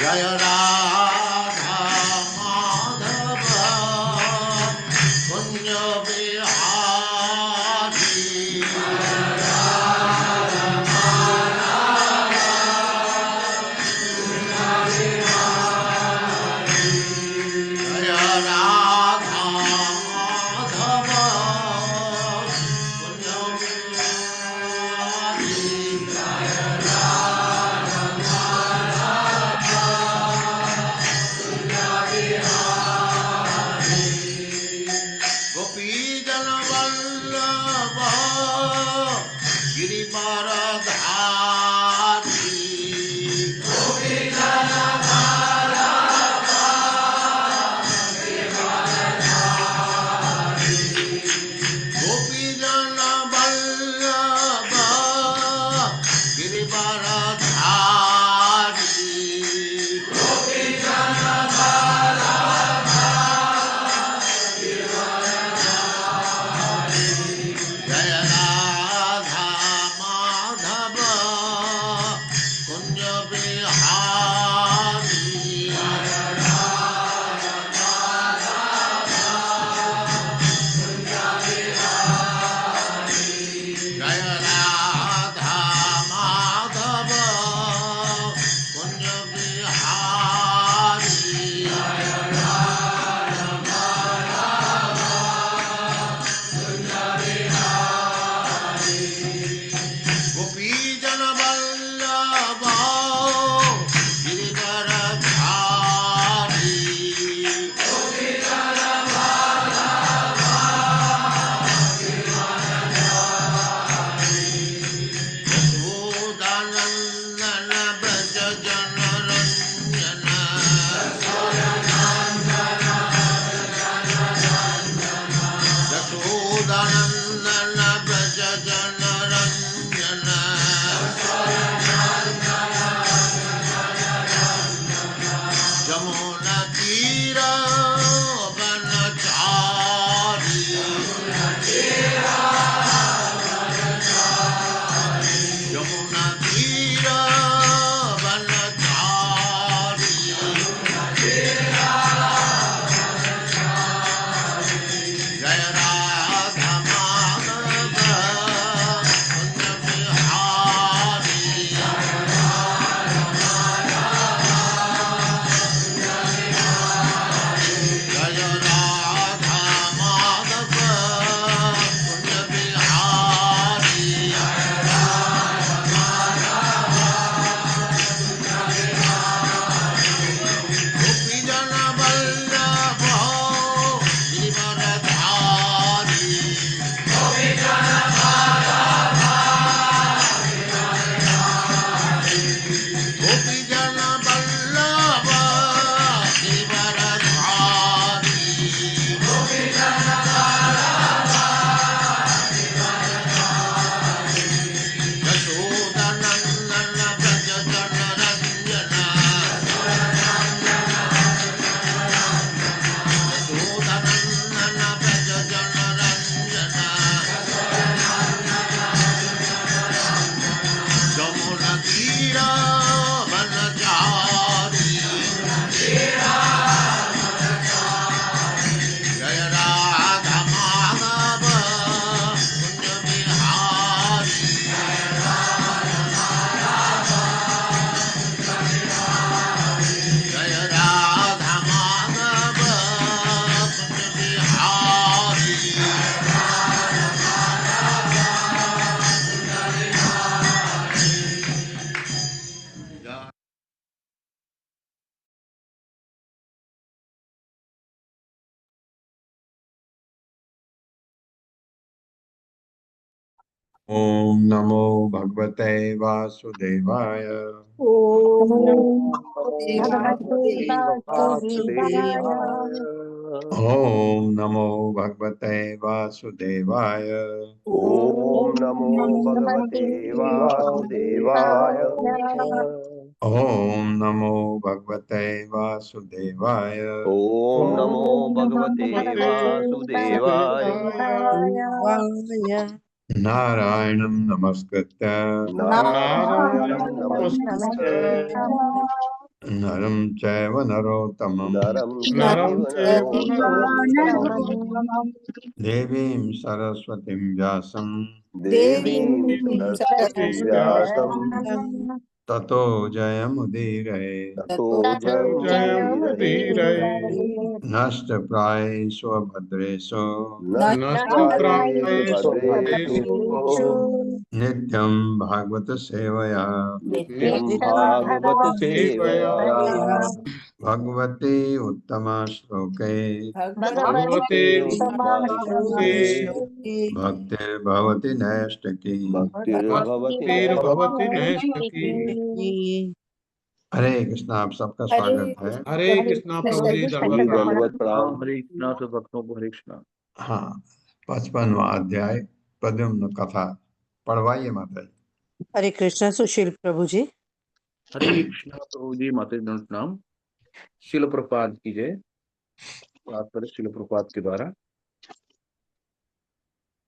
जय राधा माधव कुंज बिहारी। जय राधा माधव कुंज बिहारी। गोपीजन वल्लभ गिरिवरधारी। गोपीजन वल्लभ गिरिवरधारी। जय राधा माधव कुंज बिहारी। जय राधा माधव कुंज बिहारी। गोपीजन वल्लभ गिरिवरधारी। यशोदानंदन व्रज जनरंजन। यशोदानंदन व्रज जनरंजन। जमुना तीर वनचारी। यमुना तीर वनचारी। जय राधा माधव कुंज बिहारी। जय राधा माधव कुंज बिहारी। गोपीजन वल्लभ गिरिवरधारी। गोपीजन वल्लभ गिरिवरधारी। यशोदानंदन व्रज जनरंजन। यशोदानंदन व्रज जनरंजन। जमुना तीर वनचारी। जय राधा माधव कुंज बिहारी। जय राधा माधव कुंज बिहारी। ओम नमो भगवते वासुदेवाय। ओम भगवते वासुदेवाय। ओम नमो भगवते वासुदेवाय। ओम नमो भगवते वासुदेवाय। ओम नमो भगवते वासुदेवाय। ओम नमो भगवते वासुदेवाय। नरं चैव नरोत्तमं नरं नरं चैव चैव नरोत्तमं देवीं सरस्वतीं व्यासं देवीं सरस्वतीं व्यासं ततो जयमुदीरये। ततो जयमुदीरये। जयमुदीरये। नष्टप्रायेषु भद्रेषु नष्टप्रायेषु भद्रेषु नित्यं भागवत सेवया नित्यं भागवत सेवया भगवते उत्तमा श्लोके भगवते भगवते उत्तमा उत्तमाश्लोके श्लोके भक्तिर्भवति नैष्टिकी। भक्तिर्भवति भक्तिर्भवति नैष्ठिकी। नैष्ठिकी। हरे कृष्णा, आप सबका स्वागत है। हरे कृष्णा प्रभु जी, जी दंडवत प्रणाम। दंडवत प्रणाम। हरे कृष्णा तो भक्तों को हरे कृष्णा। हाँ, 55वां अध्याय प्रद्युम्न कथा पढ़वाइए माता जी। हरे कृष्णा सुशील प्रभु जी। हरे कृष्णा प्रभु जी, माता जी दंड प्रणाम। शिल प्रपात की जय। तात्पर्य शिल प्रपात के द्वारा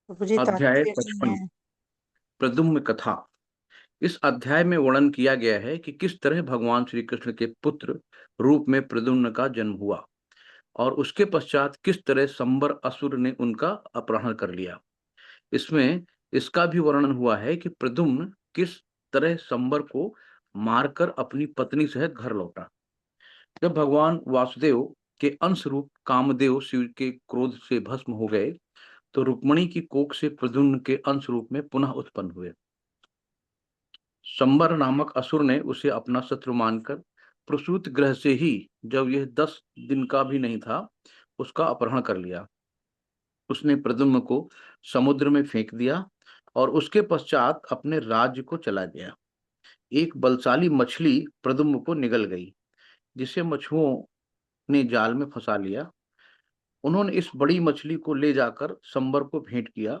प्रभु जी अध्याय तात्पर्य 55 प्रद्युम्न कथा। इस अध्याय में वर्णन किया गया है कि किस तरह भगवान श्री कृष्ण के पुत्र रूप में प्रद्युम्न का जन्म हुआ और उसके पश्चात किस तरह संबर असुर ने उनका अपहरण कर लिया। इसमें इसका भी वर्णन हुआ है कि प्रद्युम्न किस तरह संबर को मारकर अपनी पत्नी सहित घर लौटा। जब भगवान वासुदेव के अंश रूप कामदेव शिव के क्रोध से भस्म हो गए तो रुक्मणी की कोख से प्रद्युम्न के अंश रूप में पुनः उत्पन्न हुए। संबर नामक असुर ने उसे अपना शत्रु मानकर प्रसूत गृह से ही, जब यह 10 दिन का भी नहीं था, उसका अपहरण कर लिया। उसने प्रद्युम्न को समुद्र में फेंक दिया और उसके पश्चात अपने राज्य को चला गया। एक बलशाली मछली प्रद्युम्न को निगल गई, जिसे मछुओं ने जाल में फंसा लिया। उन्होंने इस बड़ी मछली को ले जाकर संबर को भेंट किया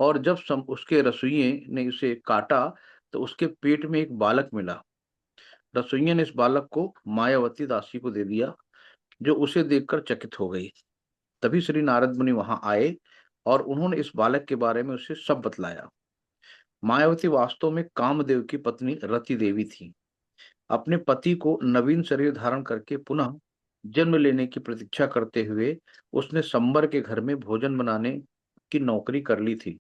और जब उसके रसोइये ने उसे काटा तो उसके पेट में एक बालक मिला। रसोइये ने इस बालक को मायावती दासी को दे दिया, जो उसे देखकर चकित हो गई। तभी श्री नारद मुनि वहां आए और उन्होंने इस बालक के बारे में उसे सब बतलाया। मायावती वास्तव में कामदेव की पत्नी रति देवी थी। अपने पति को नवीन शरीर धारण करके पुनः जन्म लेने की प्रतीक्षा करते हुए उसने संबर के घर में भोजन बनाने की नौकरी कर ली थी,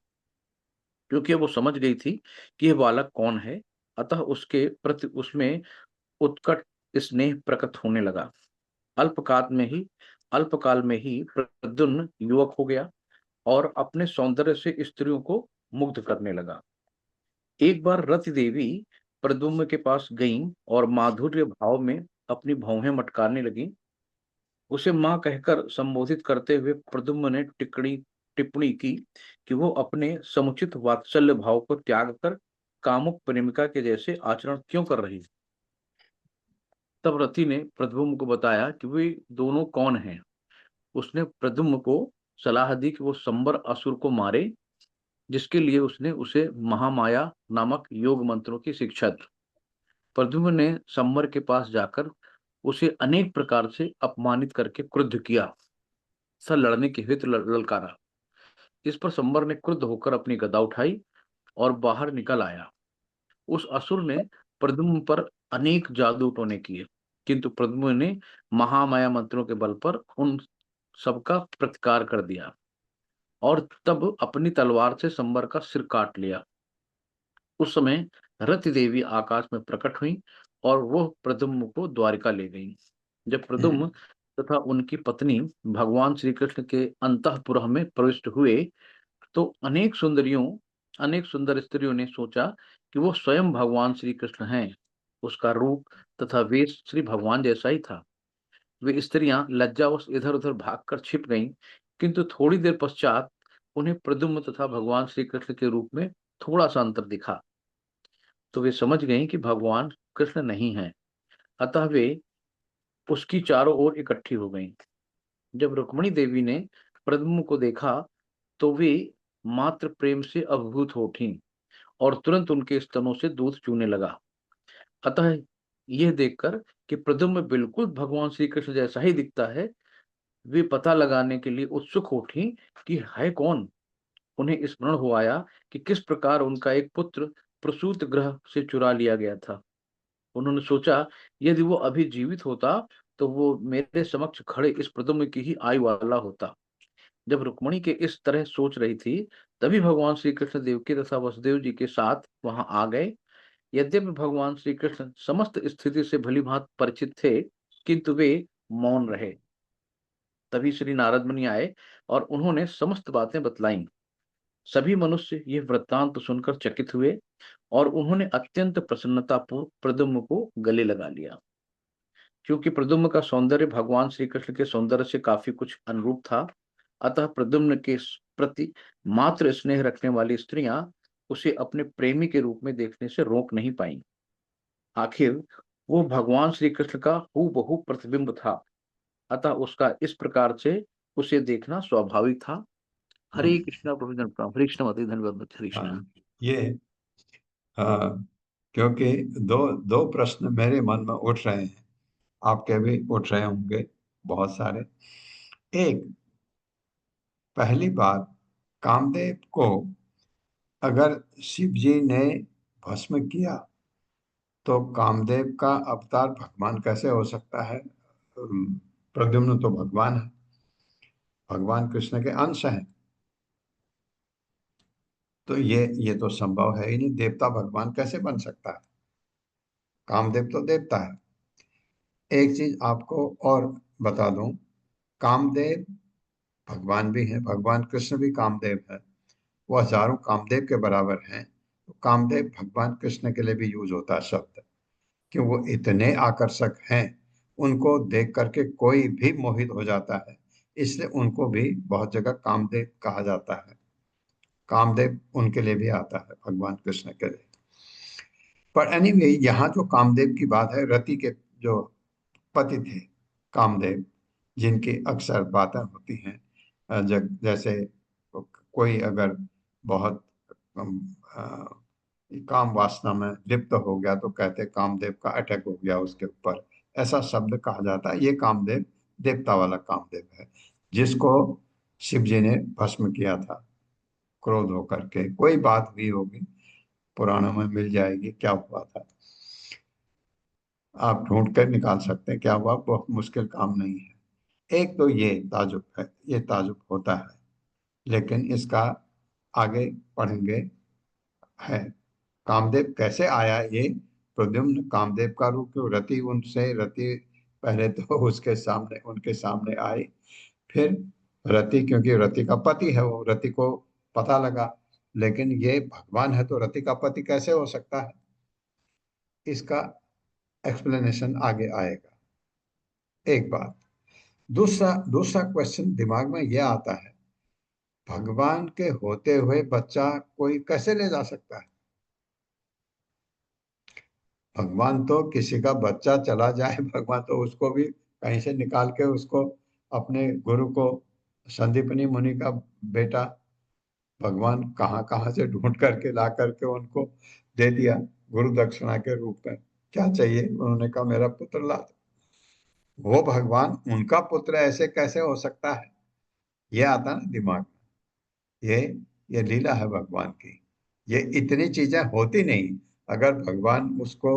क्योंकि वो समझ गई थी कि यह बालक कौन है। अतः उसके प्रति उसमें उत्कट स्नेह प्रकट होने लगा। अल्पकाल में ही प्रद्युम्न युवक हो गया और अपने सौंदर्य से स्त्रियों को मुग्ध करने लगा। एक बार रति देवी प्रद्युम्न के पास गईं और माधुर्य भाव में अपनी भौहें मटकारने लगी। उसे मां कहकर संबोधित करते हुए प्रद्युम्न ने टिप्पणी की कि वो अपने समुचित वात्सल्य भाव को त्याग कर कामुक प्रेमिका के जैसे आचरण क्यों कर रही। तब रति ने प्रद्युम्न को बताया कि वे दोनों कौन हैं। उसने प्रद्युम्न को सलाह दी कि वो संबर असुर को मारे, जिसके लिए उसने उसे महामाया नामक योग मंत्रों की शिक्षा दी। प्रद्युम्न ने संबर के पास जाकर उसे अनेक प्रकार से अपमानित करके क्रुद्ध किया, लड़ने के हेतु ललकारा। इस पर संबर ने क्रुद्ध होकर अपनी गदा उठाई और बाहर निकल आया। उस असुर ने प्रद्युम्न पर अनेक जादू टोने किए, किंतु प्रद्युम्न ने महामाया मंत्रों के बल पर उन सबका प्रतिकार कर दिया और तब अपनी तलवार से संबर का सिर काट लिया। उस समय रति देवी आकाश में प्रकट हुई और वह प्रद्युम्न को द्वारिका ले गई। जब प्रद्युम्न तथा उनकी पत्नी भगवान श्री कृष्ण के अंतःपुर में प्रविष्ट हुए तो अनेक सुंदर स्त्रियों ने सोचा कि वो स्वयं भगवान श्री कृष्ण हैं। उसका रूप तथा वेश श्री भगवान जैसा ही था। वे स्त्रियां लज्जावश इधर उधर भागकर छिप गईं, किंतु थोड़ी देर पश्चात उन्हें प्रद्युम्न तथा भगवान श्री कृष्ण के रूप में थोड़ा सा अंतर दिखा, तो वे समझ गईं कि भगवान कृष्ण नहीं हैं। अतः वे उसकी चारों ओर इकट्ठी हो गईं। जब रुक्मणी देवी ने प्रद्युम्न को देखा तो वे मात्र प्रेम से अभिभूत हो उठी और तुरंत उनके स्तनों से दूध चूने लगा। अतः यह देखकर कि प्रद्युम्न बिल्कुल भगवान श्री कृष्ण जैसा ही दिखता है, वे पता लगाने के लिए उत्सुक हो उठी कि है कौन। उन्हें स्मरण हो आया कि किस प्रकार उनका एक पुत्र प्रसूत गृह से चुरा लिया गया था। उन्होंने सोचा यदि वो अभी जीवित होता तो वो मेरे समक्ष खड़े इस प्रद्युम्न की ही आयु वाला होता। जब रुक्मणी के इस तरह सोच रही थी, तभी भगवान श्री कृष्ण देवकी तथा वसुदेव जी के साथ वहां आ गए। यद्यपि भगवान श्री कृष्ण समस्त स्थिति से भलीभांति परिचित थे, किंतु वे मौन रहे। तभी श्री नारद मुनि आए और उन्होंने समस्त बातें बतलाईं। सभी मनुष्य यह वृत्तांत सुनकर चकित हुए और उन्होंने अत्यंत प्रसन्नतापूर्वक प्रद्युम्न को गले लगा लिया। क्योंकि प्रद्युम्न का सौंदर्य भगवान श्री कृष्ण के सौंदर्य से काफी कुछ अनुरूप था, अतः प्रद्युम्न के प्रति मात्र स्नेह रखने वाली स्त्रियां उसे अपने प्रेमी के रूप में देखने से रोक नहीं पाईं। आखिर वो भगवान श्री कृष्ण का हूबहू प्रतिबिंब था, अतः उसका इस प्रकार से उसे देखना स्वाभाविक था। हरे कृष्णा प्रभु जन हरे कृष्ण मते धन्यवाद हरे कृष्णा। हाँ, ये क्योंकि दो दो प्रश्न मेरे मन में उठ रहे हैं, आपके भी उठ रहे होंगे बहुत सारे। एक, पहली बात, कामदेव को अगर शिव जी ने भस्म किया तो कामदेव का अवतार भगवान कैसे हो सकता है? प्रद्युम्न तो भगवान है, भगवान कृष्ण के अंश हैं, तो ये तो संभव है ही नहीं। देवता भगवान कैसे बन सकता है? कामदेव तो देवता है। एक चीज आपको और बता दूं, कामदेव भगवान भी हैं, भगवान कृष्ण भी कामदेव है। वो हजारों कामदेव के बराबर हैं। तो कामदेव भगवान कृष्ण के लिए भी यूज होता है शब्द, क्यों वो इतने आकर्षक हैं, उनको देख करके कोई भी मोहित हो जाता है, इसलिए उनको भी बहुत जगह कामदेव कहा जाता है। कामदेव उनके लिए भी आता है, भगवान कृष्ण के लिए। पर एनीवे, यहाँ जो कामदेव की बात है, रति के जो पति थे कामदेव, जिनकी अक्सर बातें होती हैं, जैसे कोई अगर बहुत काम वासना में लिप्त हो गया तो कहते कामदेव का अटैक हो गया उसके ऊपर, ऐसा शब्द कहा जाता है। ये कामदेव देवता वाला कामदेव है, जिसको शिव जी ने भस्म किया था क्रोध होकर के। कोई बात हुई होगी, पुराणों में मिल जाएगी क्या हुआ था, आप ढूंढ कर निकाल सकते हैं क्या हुआ, बहुत मुश्किल काम नहीं है। एक तो ये ताजुब है, ये ताजुब होता है, लेकिन इसका आगे पढ़ेंगे है। कामदेव कैसे आया ये? प्रद्युम्न कामदेव का रूप, क्यों? रति उनसे, रति पहले तो उसके सामने, उनके सामने आई, फिर रति, क्योंकि रति का पति है वो, रति को पता लगा, लेकिन ये भगवान है तो रति का पति कैसे हो सकता है? इसका एक्सप्लेनेशन आगे आएगा। एक बात। दूसरा दूसरा क्वेश्चन दिमाग में यह आता है, भगवान के होते हुए बच्चा कोई कैसे ले जा सकता है? भगवान तो किसी का बच्चा चला जाए, भगवान तो उसको भी कहीं से निकाल के उसको, अपने गुरु को, संदीपनी मुनि का बेटा भगवान कहाँ कहाँ से ढूंढ करके ला करके उनको दे दिया गुरु दक्षिणा के रूप में। क्या चाहिए? उन्होंने कहा मेरा पुत्र ला दो। वो भगवान उनका पुत्र ऐसे कैसे हो सकता है? ये आता ना दिमाग में। ये लीला है भगवान की। ये इतनी चीजें होती नहीं अगर भगवान उसको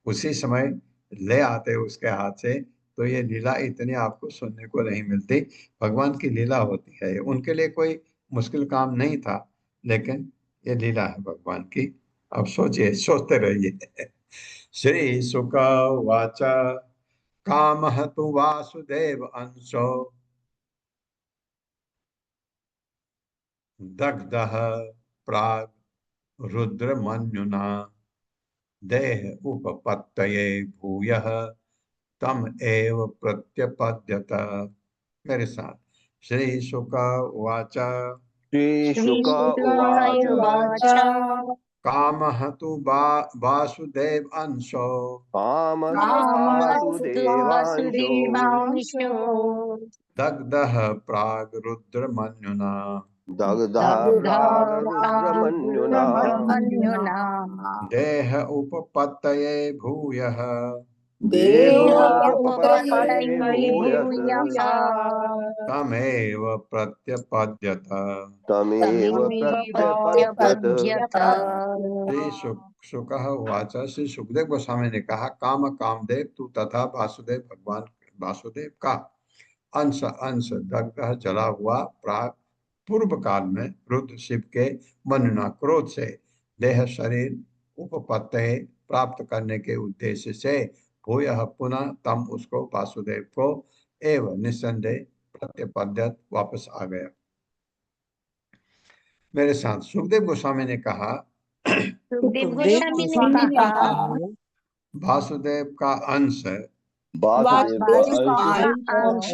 उसी समय ले आते उसके हाथ से, तो ये लीला इतनी आपको सुनने को नहीं मिलती। भगवान की लीला होती है, उनके लिए कोई मुश्किल काम नहीं था, लेकिन ये लीला है भगवान की। अब सोचिए, सोचते रहिए। श्री शुक वाच काम तु वासुदेव अंशो दग्धः प्राग रुद्रमन्युना देह उपपत्तये भूयः तम एव प्रत्यपद्यत। मेरे साथ, श्री शुक उवाच श्रीशुक उवाच कामः तु वासुदेव अंशो कामस्तु दग्धः प्राग रुद्रमन्युना दग्धः प्रागरुद्रमन्युना देह उपपत्तये भूयः देह उपपत्तये भूयः तमेव प्रत्यपद्यत। तमेव प्रत्यपद्यत। शुकः उवाच। श्री सुखदेव गोस्वामी ने कहा, कामदेव तू तथा वासुदेव भगवान वासुदेव का अंश अंश दग्ध जला हुआ पूर्व काल में रुद्र शिव के मनना क्रोध से देह शरीर उपपत्ति प्राप्त करने के उद्देश्य से भूयः पुनः तम उसको वासुदेव को एवं निस्संदेह प्रत्यपद्यत वापस आ गया। मेरे साथ सुखदेव गोस्वामी ने कहा, वासुदेव का अंश वासुदेव का अंश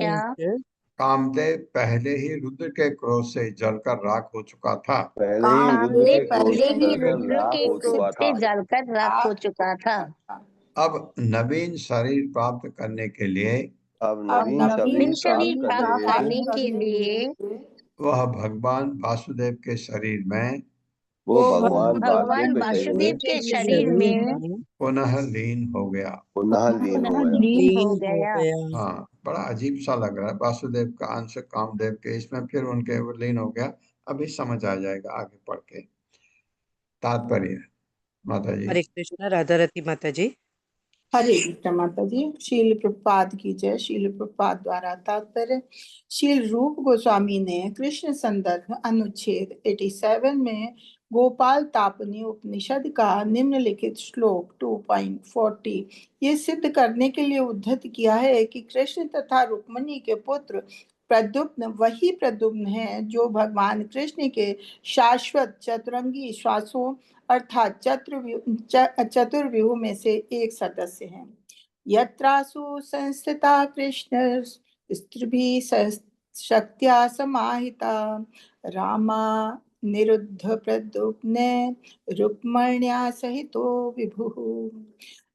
कामदेव पहले ही रुद्र के क्रोध से जलकर राख हो चुका था। पहले ही रुद्र के क्रोध से जलकर राख हो चुका था। अब नवीन शरीर प्राप्त करने के लिए नवीन शरीर प्राप्त करने के लिए वह भगवान वासुदेव के शरीर में भगवान वासुदेव के शरीर में पुनः लीन हो गया। लीन हो गया। हाँ, बड़ा अजीब सा लग रहा है। वासुदेव का अंश कामदेव के इसमें फिर उनके वो लीन हो गया। अभी समझ आ जाएगा आगे पढ़ के। तात्पर्य माता जी। हरे कृष्ण। राधा रती माता जी। हरे कृष्ण माता जी। शील प्रभुपाद की जय। शील प्रभुपाद द्वारा तात्पर्य। शील रूप गोस्वामी ने कृष्ण संदर्भ अनुच्छेद 87 में गोपाल तापनी उपनिषद का निम्नलिखित श्लोक 2.40 ये सिद्ध करने के लिए उद्धृत किया है कि कृष्ण तथा रुक्मिणी के पुत्र प्रद्युम्न वही प्रद्युम्न है जो भगवान कृष्ण के शाश्वत चतुरंगी श्वासों अर्थात चतुर्व्यूह में से एक सदस्य हैं। यत्रासु संस्थिता कृष्ण स्त्रिभिः शक्त्या समाहिता रामा निरुद्ध प्रद्युम्न रुक्मण्या सहितो विभुः।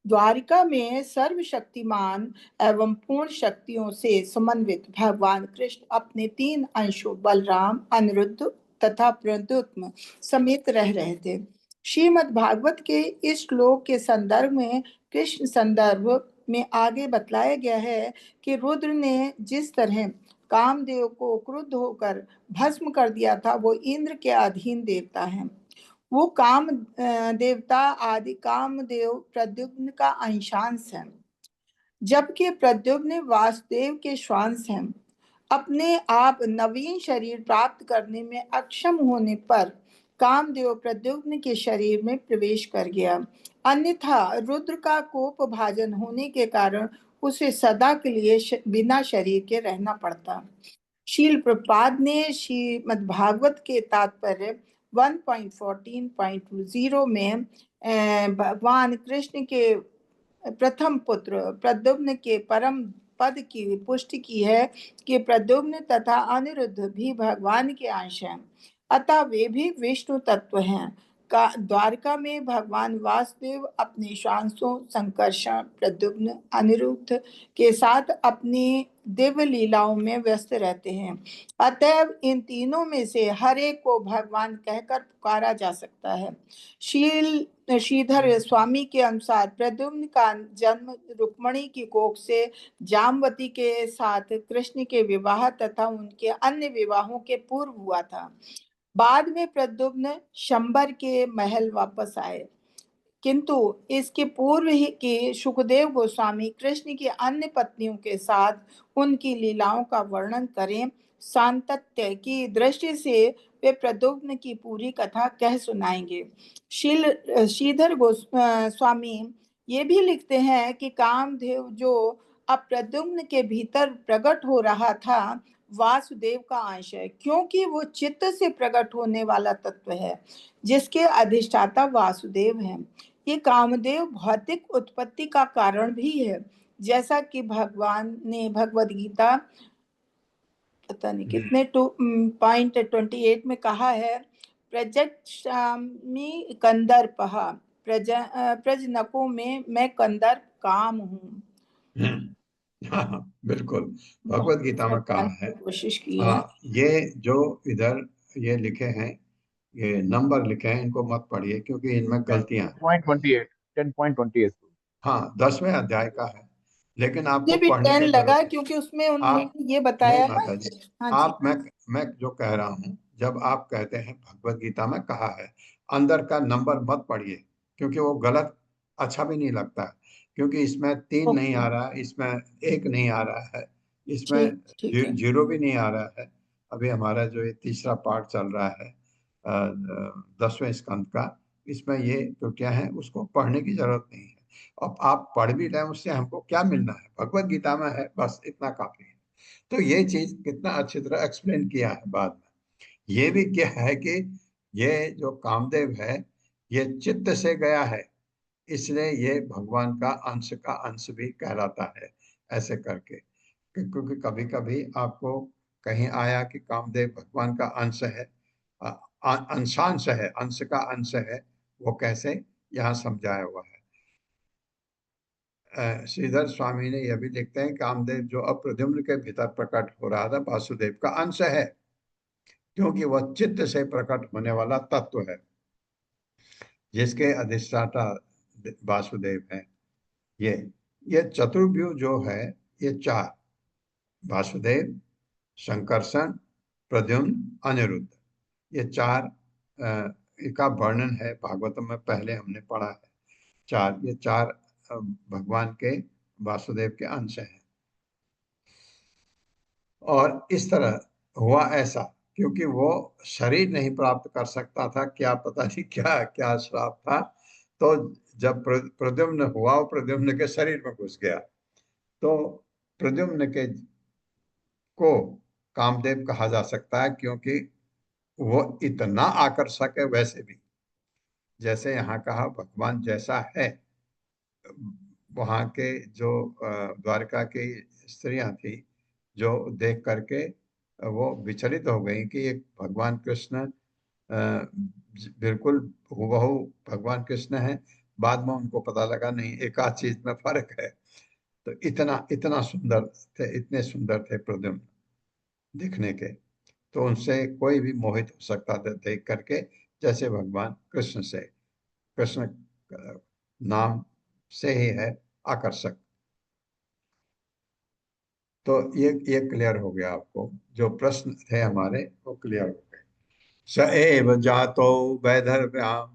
द्वारिका में सर्वशक्तिमान एवं पूर्ण शक्तियों से समन्वित भगवान कृष्ण अपने 3 अंशों बलराम, अनिरुद्ध तथा प्रद्युम्न समेत रह रहे थे। श्रीमद् भागवत के इस श्लोक के संदर्भ में कृष्ण संदर्भ में आगे बतलाया गया है कि रुद्र ने जिस तरह कामदेव को क्रुद्ध होकर भस्म कर दिया था वो इंद्र के अधीन देवता है। वो काम देवता आदि कामदेव प्रद्युम्न का अंशांश है, जबकि प्रद्युम्न वासुदेव के श्वांश हैं। अपने आप नवीन शरीर प्राप्त करने में अक्षम होने पर कामदेव प्रद्युम्न के शरीर में प्रवेश कर गया, अन्यथा रुद्र का कोप भाजन होने के कारण उसे सदा के लिए बिना शरीर के रहना पड़ता। शील प्रभुपाद ने श्रीमद् भागवत के तात्पर्य 1.14.20 में भगवान कृष्ण के प्रथम पुत्र प्रद्युम्न के परम पद की पुष्टि की है कि प्रद्युम्न तथा अनिरुद्ध भी भगवान के अंश हैं, अतः वे भी विष्णु तत्व हैं। द्वारका में भगवान वासुदेव अपने श्वासों संकर्षण प्रद्युम्न अनिरुद्ध के साथ अपनी दिव्य लीलाओं में व्यस्त रहते हैं। अतएव इन तीनों में से हर एक को भगवान कहकर पुकारा जा सकता है। श्रीधर स्वामी के अनुसार प्रद्युम्न का जन्म रुक्मिणी की कोख से जामवती के साथ कृष्ण के विवाह तथा उनके अन्य विवाहों के पूर्व हुआ था। बाद में प्रद्युम्न शंबर के महल वापस आए, किंतु इसके पूर्व ही के सुखदेव गोस्वामी कृष्ण की अन्य पत्नियों के साथ उनकी लीलाओं का वर्णन करें। सांतत्य की दृष्टि से वे प्रद्युम्न की पूरी कथा कह सुनाएंगे। श्रीधर गोस्वामी ये भी लिखते हैं कि कामदेव जो अब प्रद्युम्न के भीतर प्रकट हो रहा था वासुदेव का अंश है, क्योंकि वो चित्त से प्रकट होने वाला तत्व है जिसके अधिष्ठाता वासुदेव हैं। ये कामदेव भौतिक उत्पत्ति का कारण भी है, जैसा कि भगवान ने भगवद गीता पता नहीं कितने 2.28 में कहा है, प्रजक्षामि कंदर्पः प्रजनको में मैं कंदर्प काम हूँ। बिल्कुल भगवद गीता में कहा है। कोशिश की है। हाँ, ये जो इधर ये लिखे हैं, ये नंबर लिखे हैं, इनको मत पढ़िए क्योंकि इनमें गलतियां हैं। 10.28 हाँ, 10वें अध्याय का है। लेकिन आपको मुझे भी पढ़ने 10 की लगा जरूरत है। क्योंकि उसमें आप उन्होंने ये नहीं बताया ना। माता जी, हाँ जी। आप मैं जो कह रहा हूँ, जब आप कहते हैं भगवत गीता में कहा है, अंदर का नंबर मत पढ़िए, क्योंकि वो गलत, अच्छा भी नहीं लगता, क्योंकि इसमें 3 नहीं आ ओके, रहा है, इसमें 1 नहीं आ रहा है, इसमें ठीक ठीक है। 0 भी नहीं आ रहा है। अभी हमारा जो ये तीसरा पार्ट चल रहा है 10वें स्कंद का, इसमें ये त्रुटियां हैं, उसको पढ़ने की जरूरत नहीं है। अब आप पढ़ भी रहे हैं, उससे हमको क्या मिलना है, भगवत गीता में है, बस इतना काफी है। तो ये चीज कितना अच्छी तरह एक्सप्लेन किया है बाद में। ये भी क्या है कि ये जो कामदेव है, ये चित्त से गया है, इसलिए ये भगवान का अंश भी कहलाता है, ऐसे करके। क्योंकि कभी कभी आपको कहीं आया कि कामदेव भगवान का अंश है, अंशांश है, अंश का अंश है, वो कैसे यहाँ समझाया हुआ है। श्रीधर स्वामी ने यह भी लिखते हैं, कामदेव जो अप्रद्युम्न के भीतर प्रकट हो रहा था, वासुदेव का अंश है, क्योंकि वह चित्त से प्रकट होने वाला तत्व है, जिसके अधिष्ठाता वासुदेव है। ये चतुर्व्यूह जो है, ये 4, वासुदेव, संकर्षण, प्रद्युम्न, अनिरुद्ध, ये 4 का वर्णन है भागवतम में, पहले हमने पढ़ा है। 4, ये 4 भगवान के, वासुदेव के अंश हैं। और इस तरह हुआ ऐसा क्योंकि वो शरीर नहीं प्राप्त कर सकता था, क्या पता नहीं क्या क्या श्राप था। तो जब प्रद्युम्न हुआ, वो प्रद्युम्न के शरीर में घुस गया, तो प्रद्युम्न के को कामदेव कहा जा सकता है, क्योंकि वो इतना आकर्षक है। वैसे भी जैसे यहाँ कहा, भगवान जैसा है, वहाँ के जो द्वारका की स्त्रियां थी, जो देख करके वो विचलित हो गई कि ये भगवान कृष्ण बिल्कुल हूबहू भगवान कृष्ण है। बाद में उनको पता लगा नहीं, एक आध चीज में फर्क है। तो इतना इतना सुंदर थे, इतने सुंदर थे प्रद्युम्न दिखने के, तो उनसे कोई भी मोहित हो सकता था देख करके, जैसे भगवान कृष्ण से। कृष्ण नाम से ही है आकर्षक। तो ये क्लियर हो गया आपको, जो प्रश्न थे हमारे वो क्लियर हो गए। स एव जातो वैदर्भ्याम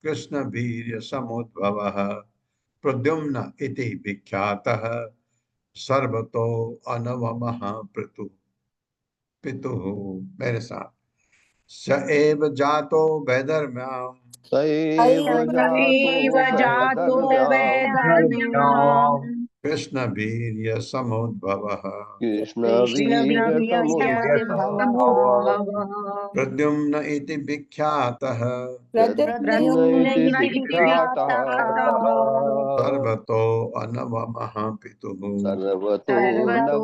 कृष्ण वीर्य समुद्भवः प्रद्युम्न इति विख्यातः सर्वतो अनवमः पितुः। मेरे साथ, स एव जातो वैदर्भ्याम स एव जातो एव जातो वैदर्भ्याम् वैदर्भ्याम् कृष्ण वीर्य समुद्भवः कृष्णवीर्यसमुद्भवः प्रद्युम्न इति विख्यातः प्रद्युम्न इति प्रद्युम्न इति विख्यातः सर्वतो अनवमः पितुः। सर्वतो सर्वतो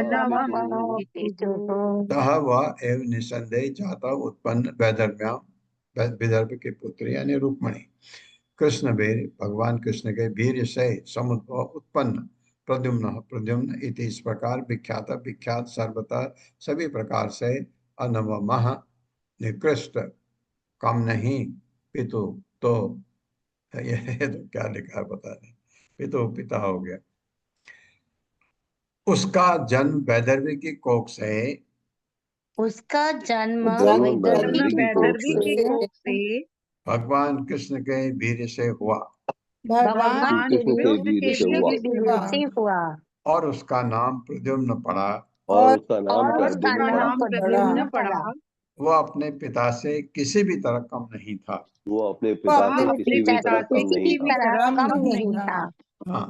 नवमः नवमः पितुः। सह वह एव निसंदेह जाता उत्पन्न वैदर्भ्याम, विदर्भ की पुत्री यानी रुक्मणी, कृष्ण वीर भगवान कृष्ण के वीर से समुद्भव उत्पन्न प्रद्युम्न, प्रद्युम्न इति इस प्रकार विख्यात, विख्यात सर्वथा सभी प्रकार से, अनवमः निकृष्ट, कम नहीं, पितु तो, ये तो क्या लिखा है पता नहीं, पितु पिता हो गया। उसका जन्म वैदर्भी की कोख से, उसका जन्म जन्म वैदर्भी वैदर्भी की की कोख कोख वैदर्भी से की से कोख से भगवान कृष्ण के वीर से हुआ, भगवान भगवान श्री के कृष्ण श्री के वीर वीर कृष्ण से के हुआ वीर से हुआ और उसका नाम प्रद्युम्न पड़ा। और और उसका नाम और और उसका प्रद्युम्न उसका पड़ा। नाम नाम प्रद्युम्न प्रद्युम्न पड़ा। पड़ा। वो अपने पिता से किसी भी तरह कम नहीं था। वो अपने वो पिता अपने से वो किसी पिता भी से तरह कम किसी नहीं भी था। तरह कम कम नहीं नहीं था। था। हाँ,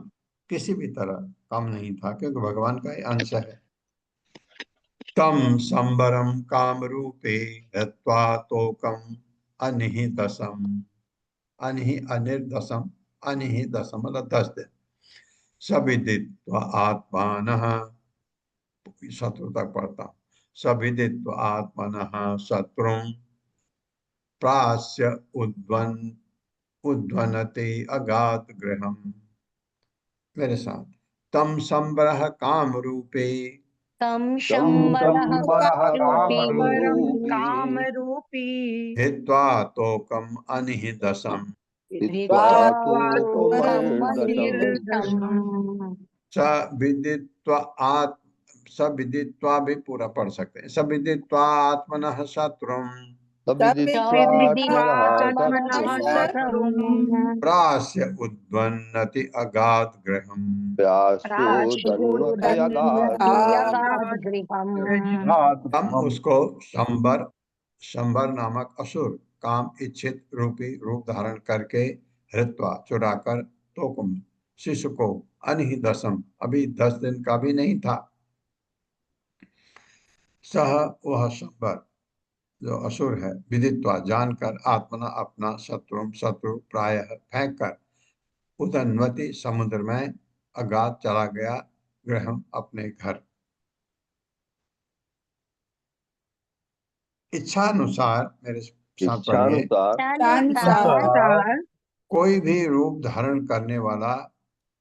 किसी भी तरह कम नहीं था, क्योंकि भगवान का ही अंश है। तम संबरम काम रूपे हत्वा तोकम अनिहितसम, अनिर्दसम, अनिहितसम मतलब 10 दिन, सविदित्वा आत्मानः, शत्रु तक पढ़ता हूँ, सविदित्वा आत्मनः शत्रुं प्रास्य उद्वनते अगाध गृहम्। मेरे साथ, तम संबरह काम रूपे, तम तं शंबरः संबरः रूपी परम कामरूपी काम रूपी हित्वा तोकम अनिहितसम, हित्वा हित्वा तोकमनिर्दशम् तोकमनिर्दशम्। सविदित्वा भी पूरा पढ़ सकते हैं। सविदित्वा आत्मनः शत्रुम आत्मनः शत्रुं प्रास्य उद्वन्नति अगाध गृहम् तम उसको संबर नामक असुर काम इच्छित रूपी रूप धारण करके हृत्वा चुराकर तोकुम शिशु को अनहि दशम अभी 10 दिन का भी नहीं था। सह वह संबर जो असुर है विदित्वा जानकर आत्मना अपना शत्रु प्रायः फेंक कर उदन्वति समुद्र में अगाध चला गया गृहम अपने घर। इच्छानुसार मेरे साथ पढ़िए। अनुसार कोई भी रूप धारण करने वाला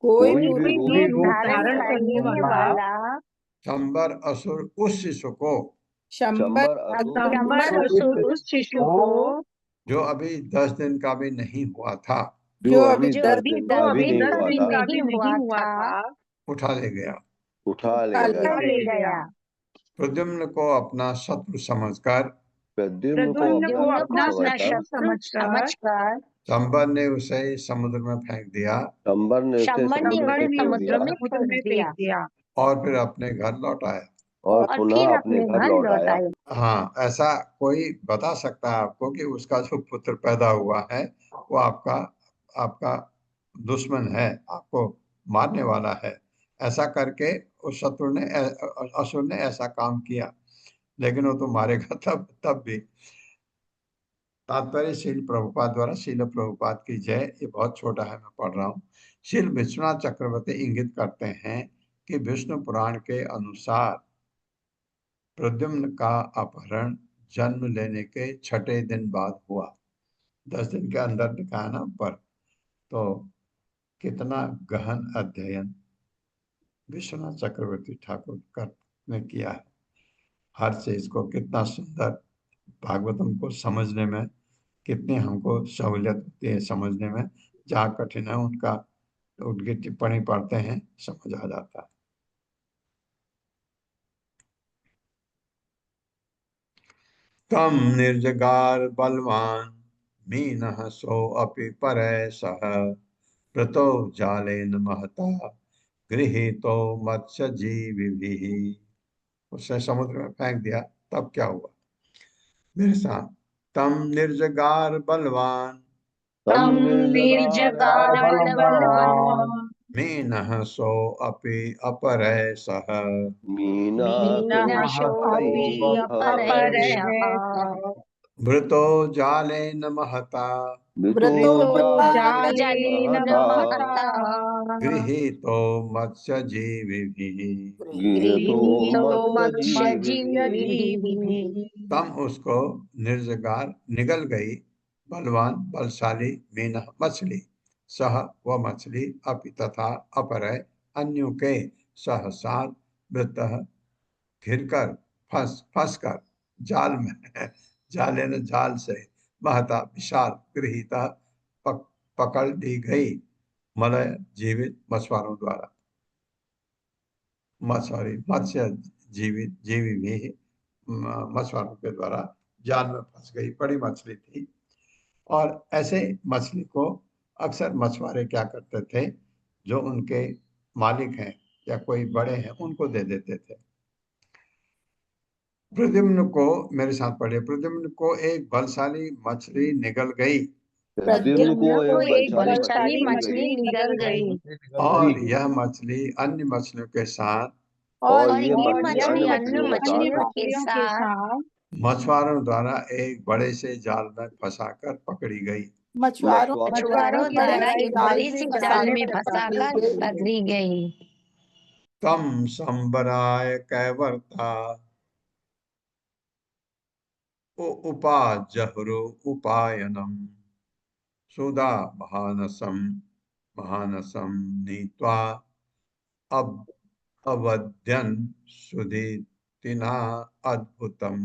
कोई कोई भी भी रूप धारण करने वाला संबर असुर उस शिशु को शंबर संबर असुर उस शिशु को जो अभी 10 दिन का भी नहीं हुआ था जो अभी जो 10 अभी 10 दिन का भी नहीं हुआ था उठा ले गया। उठा ले उठा गया। ले गया। प्रद्युम्न को अपना शत्रु समझकर प्रद्युम्न को अपना शत्रु समझकर संबर ने उसे समुद्र में फेंक दिया संबर ने उसे समुद्र में फेंक दिया और फिर अपने घर लौट आया। और पुनः अपने घर लौट आया। हाँ, ऐसा कोई बता सकता है आपको कि उसका जो पुत्र पैदा हुआ है वो आपका दुश्मन है, आपको मारने वाला है। ऐसा करके उस असुर ने ऐसा काम किया, लेकिन वो तो मारेगा तब भी। तात्पर्य शील प्रभुपाद द्वारा, शील प्रभुपाद की जय। ये बहुत छोटा है, मैं पढ़ रहा हूँ। शील विश्वनाथ चक्रवर्ती इंगित करते हैं कि विष्णु पुराण के अनुसार प्रद्युम्न का अपहरण जन्म लेने के 6ठे दिन बाद हुआ। 10 दिन के अंदर दिखाया ना पर, तो कितना गहन अध्ययन विश्वनाथ चक्रवर्ती ठाकुर ने किया है। हर चीज को कितना सुंदर, भागवतम को समझने में कितनी हमको सहूलियत होती है समझने में। जहाँ कठिन है उनकी टिप्पणी पढ़ते हैं, समझ आ जाता है। तम निर्जगार बलवान मीनः सो अपि परय सह प्रतो जालेन महता गृहीतो मत्स्य जीविभिः। उसे समुद्र में फेंक दिया। तब क्या हुआ मेरे साथ? तम निर्जगार बलवान मीनः सो अपि अपरय सह भृतो जालेन महता गृहीतो मत्स्य जीविभिः। तम उसको निर्जगार निगल गई बलवान बलशाली मीनः मछली सह वह मछली अपि तथा अपरय अन्यों के सह साथ वृत्तः घिरकर फंस कर जाल में जाले न जाल से महता विशाल गृहीता पकड़ ली गई मलय जीवित मछुआरों द्वारा। मत्स्य जीवी भी मछुआरों के द्वारा जाल में फंस गई। बड़ी मछली थी, और ऐसे मछली को अक्सर मछुआरे क्या करते थे, जो उनके मालिक हैं या कोई बड़े हैं उनको दे देते थे। प्रद्युम्न को, मेरे साथ पढ़िए, प्रद्युम्न को एक बलशाली मछली निगल गई प्रद्युम्न को एक बलशाली मछली निगल गई और यह मछली अन्य मछलियों के साथ और ये यह मछली मछली अन्य मछलियों के साथ मछुआरों द्वारा एक बड़े से जाल में फंसाकर पकड़ी गई। मछुआरों द्वारा एक बड़ी सी जाल में फंसाकर फंसाकर पकड़ी गई। तम संबराय कैवर्ता उपाजहरो उपायनम सुधा महानसम नीत्वा अवध्यन सुधीतिना अद्भुतम।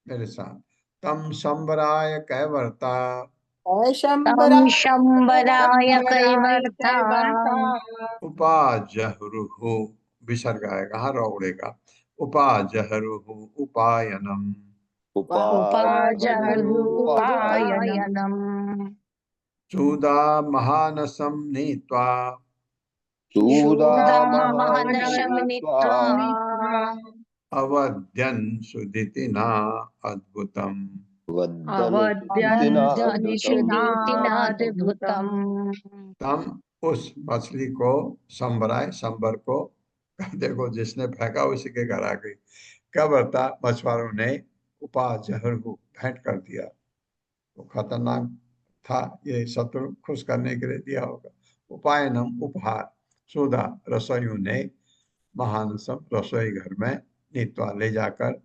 मेरे साथ, तम संबराय कैवर्ता तम शंबराय शंबराय कैवर्ता उपाजहरुहु विसर्ग आएगा, हाँ उड़ेगा। उपाजहरुहु उपायनम उपाजहरु उपायनम उपायनम चूदा महानसम नीत्वा सूदामहनशं नीत्वा अवध्यन् सुदितिना अद्भुतम् अवद्यन्शुदीतिनाद्भुतम् तम उस मछली को संबराय संबर को देखो जिसने फेंका उसी के घर आ गई। क्या बता मछुआरों ने उपाजहर भेंट कर दिया। वो खतरनाक था, ये शत्रु खुश करने के लिए दिया होगा। उपायनम उपहार सुधा रसोइयों ने महानसम रसोई घर में नीतवा ले जाकर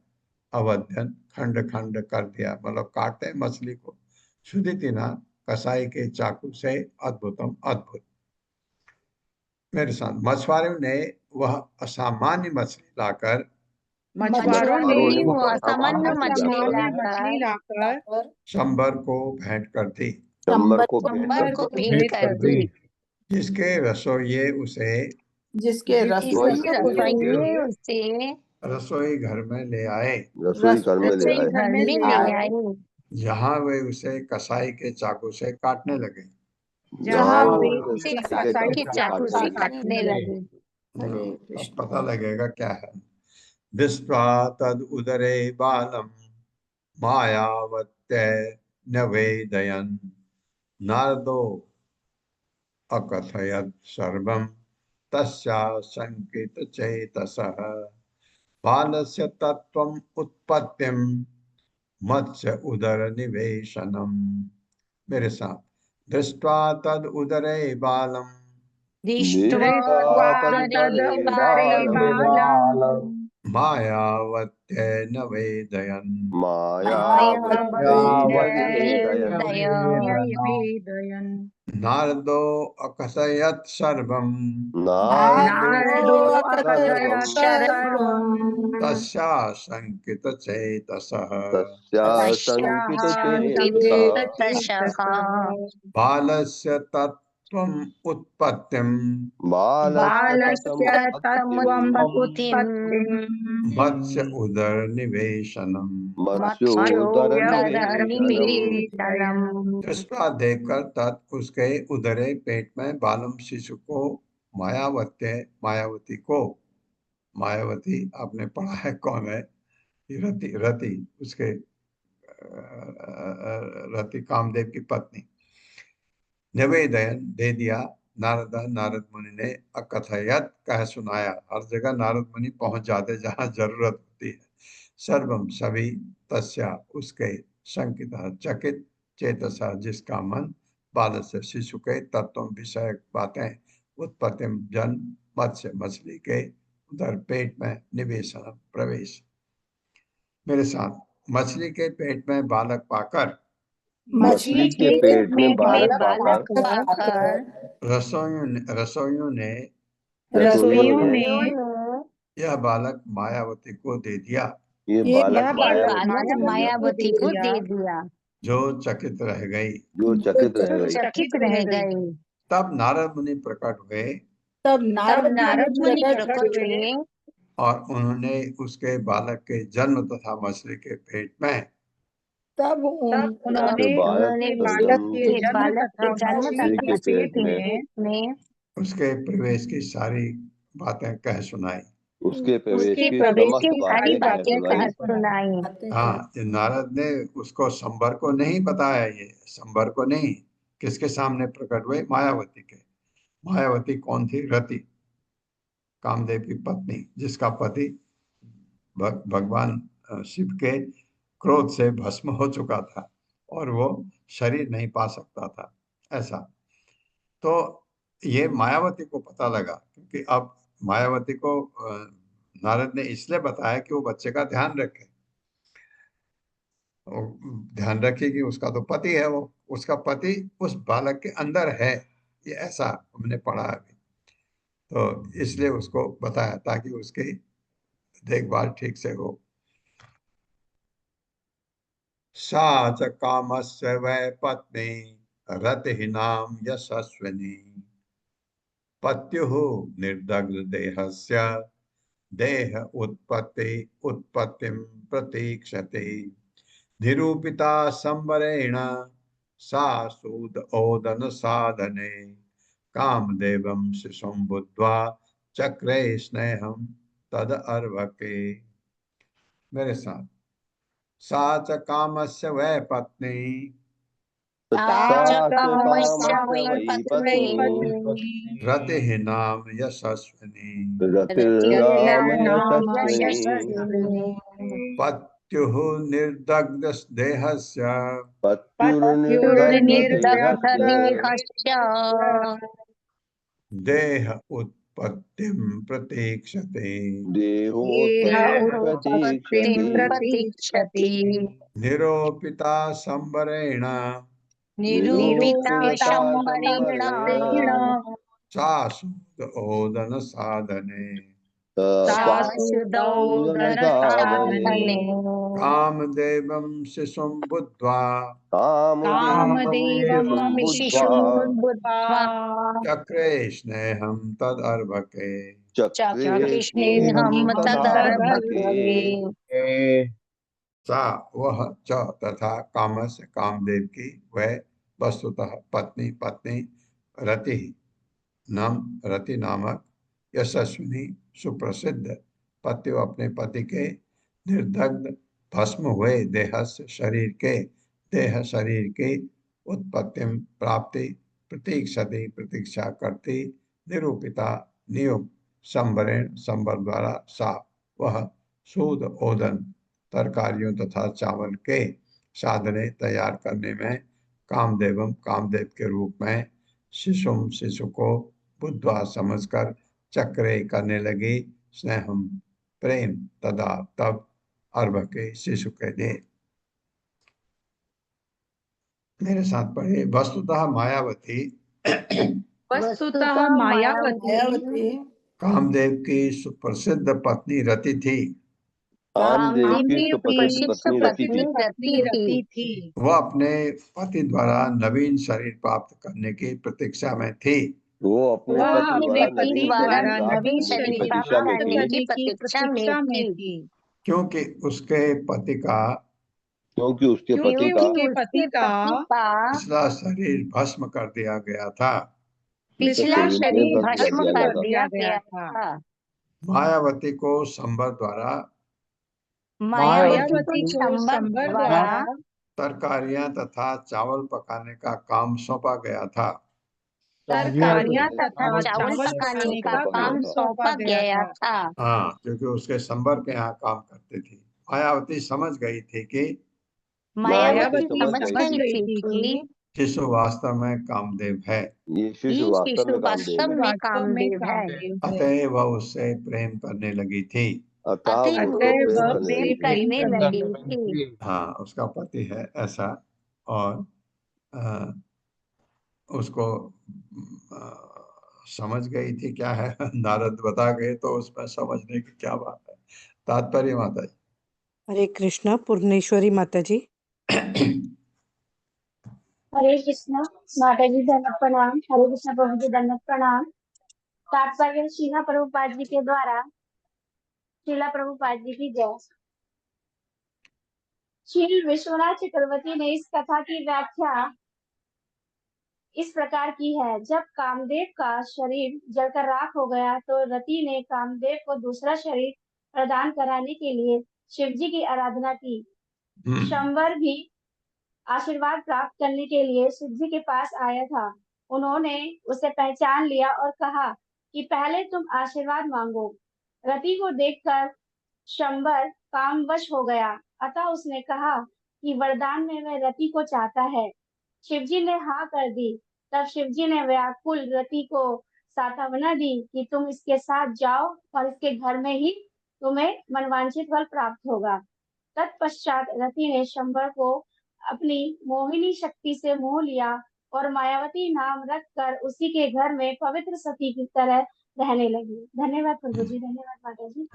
अवध्यन खंड खंड कर दिया, मतलब काटते मछली को। सुदितिना कसाई के चाकू से अद्भुतम अद्भुत। मेरे साथ मछुआरों ने वह असामान्य मछली लाकर मछुआरों ने वो असामान्य मछली मछली लाकर शंबर को भेंट कर दी, शंबर को शंबर को भेंट भेंट कर कर दी, दी, जिसके रसोइये उसे जिसके जिसके रसोइये उसे रसोई घर में ले आए, रसोई घर में ले रसोई आए, घर में ले आए, जहाँ वे उसे कसाई के चाकू से काटने लगे। जहाँ जहाँ वे उसे उसे कसाई कसाई के के चाकू से काटने काटने लगे। हरे अब कृष्ण। पता लगेगा क्या है। दृष्ट्वा तद उदरे बालम मायावत्य नवेदयन् नारदो अकथयत् सर्वं तस्या संकित चेतसः बालस्य तत्त्वम् उत्पत्तिं मत्स्य उदर निवेशनम्। मेरे साथ दृष्ट्वा तद उदरे बालम दृष्ट्वा तद तदुदरे उदरे बालम मायावत्य नवेदयन् वेदयन् नारदो अकथयत् सर्वं नारदो अकथयत् सर्वं सर्वं तस्या संकित चेतसः संकितचेतसः बालस्य तत्त्वम् उत्पत्तिं बालस्य तत्त्वम् तत्त्वमुत्पत्तिं मत्स्य उदर निवेशनम्। मत्स्योदरनिवेशनम्। दृष्टा देखकर तत् उसके उदरे पेट में बालम शिशु को मायावती को, मायावती आपने पढ़ा है कौन है? रति, रति उसके रति कामदेव की पत्नी। निवेदन दे दिया नारद, नारद मुनि ने अकथयत कह सुनाया। हर जगह नारद मुनि पहुंच जाते जहां जरूरत होती है। सर्वम सभी तस्या उसके संकित चकित चेतसा जिसका मन बाल से शिशु के तत्व विषय बातें उत्पत्तिम जन मत्स्य मछली के उधर पेट में निवेशन प्रवेश। मेरे साथ मछली के पेट में बालक पाकर मछली के पेट में बालक पाकर रसोइयों ने यह बालक मायावती को दे दिया, ये बालक मायावती को दे दिया, जो चकित रह गई, चकित रह गई। तब नारद मुनि प्रकट हुए, तब नारद मुनि प्रकट हुए और उन्होंने उसके बालक के जन्म तथा मछली के पेट में तब उन्होंने बालक के जन्म तथा मछली के पेट में उसके प्रवेश की सारी बातें कह सुनाई। उसके प्रवेश की सारी बातें कह सुनाई। हाँ, नारद ने उसको संबर को नहीं बताया, ये संबर को नहीं, किसके सामने प्रकट हुए? मायावती के। मायावती कौन थी? रति, कामदेव की पत्नी, जिसका पति भगवान शिव के क्रोध से भस्म हो चुका था और वो शरीर नहीं पा सकता था, ऐसा। तो ये मायावती को पता लगा, क्योंकि अब मायावती को नारद ने इसलिए बताया कि वो बच्चे का ध्यान रखे, ध्यान रखेगी, उसका तो पति है, वो उसका पति उस बालक के अंदर है, ये ऐसा हमने पढ़ा अभी। तो इसलिए उसको बताया ताकि उसकी देखभाल ठीक से हो। सा च कामस्य वै पत्नी रतिहीनां यशस्विनी पत्युः निर्दग्ध देहस्य देह उत्पत्तिं प्रतीक्षते निरूपिता संवरेण सा सूद ओदन साधने कामदेवं शिशुं बुद्ध्वा चक्रे स्नेहं तद अर्भके। मेरे साथ, सा च कामस्य वै पत्नी कामस्य वै पत्नी रतिहीनां यशस्विनी रतिर्नाम नाम यशस्विनी पत्युः निर्दग्ध देहस्य पत्युर्निर्दग्ध देहस्य देह उत्पत्तिं प्रतीक्षते देहोत्पत्तिं प्रतीक्षति निरूपिता संवरेण निरूपिता शंबरेण सा सूद ओदन साधने शाश्वतोदन साधने कामदेवं शिशुं बुद्ध्वा कामदेवं शिशुं बुद्ध्वा चक्रे स्नेहं तदर्भके। चक्रे स्नेहं तदर्भके। सा वह च तथा कामस्य कामदेव की वह वस्तुतः पत्नी रति नामक यशस्विनी सुप्रसिद्ध पति अपने पति के निर्दग्ध भस्म हुए देह शरीर की उत्पत्ति प्राप्ति प्रतीक्षा करती निरूपिता नियुक्त संबर द्वारा सा वह सूद ओदन तरकारियों तथा चावल के साधने तैयार करने में कामदेव के रूप में शिशु को बुद्ध्वा समझकर चक्रे करने लगी स्नेहम प्रेम तदा तब अर्भके शिशु के लिए। मेरे साथ पढ़िए। वस्तुतः मायावती कामदेव की सुप्रसिद्ध पत्नी रति थी। कामदेव की सुप्रसिद्ध पत्नी रति थी। वह अपने पति द्वारा नवीन शरीर प्राप्त करने की प्रतीक्षा में थी। वो अपने पति द्वारा नवीन शरीर प्राप्त करने की प्रतीक्षा में थी। क्योंकि उसके पति का पिछला शरीर भस्म कर दिया गया था। मायावती को संबर द्वारा तरकारियां तथा चावल पकाने का काम सौंपा गया था। हाँ, क्योंकि उसके संबर के यहाँ काम करती थी। मायावती समझ गई थी कि शिशु वास्तव में कामदेव है। ये शिशु वास्तव में कामदेव है। अतः वह उससे प्रेम करने लगी थी। करने लगी थी। हाँ, उसका पति है ऐसा, और उसको समझ गई थी क्या है। नारद बता गए तो उसमें समझने की क्या बात है। तात्पर्य माता जी। हरे कृष्णा। पूर्णेश्वरी माता जी। हरे कृष्णा माता जी धन्यवाद प्रणाम। हरे कृष्णा प्रभु जी धन्यवाद प्रणाम। तात्पर्य श्रीला प्रभुपाद जी के द्वारा। श्रीला प्रभुपाद जी की जय। श्री विश्वनाथ चक्रवर्ती ने इस कथा की व्याख्या इस प्रकार की है। जब कामदेव का शरीर जलकर राख हो गया तो रति ने कामदेव को दूसरा शरीर प्रदान कराने के लिए शिव जी की आराधना की। शंवर भी आशीर्वाद प्राप्त करने के लिए शिव जी के पास आया था। उन्होंने उसे पहचान लिया और कहा कि पहले तुम आशीर्वाद मांगो। रति को देखकर शंवर कामवश हो गया, अतः उसने कहा कि वरदान में वह रति को चाहता है। शिवजी ने हाँ कर दी। तब शिवजी ने व्याकुल रति को सांत्वना दी कि तुम इसके साथ जाओ और इसके घर में ही तुम्हें मनवांछित फल प्राप्त होगा। तत्पश्चात रति ने शंवर को अपनी मोहिनी शक्ति से मोह लिया और मायावती नाम रखकर उसी के घर में पवित्र सती की तरह रहने लगी। धन्यवाद प्रभु जी। धन्यवाद माता जी।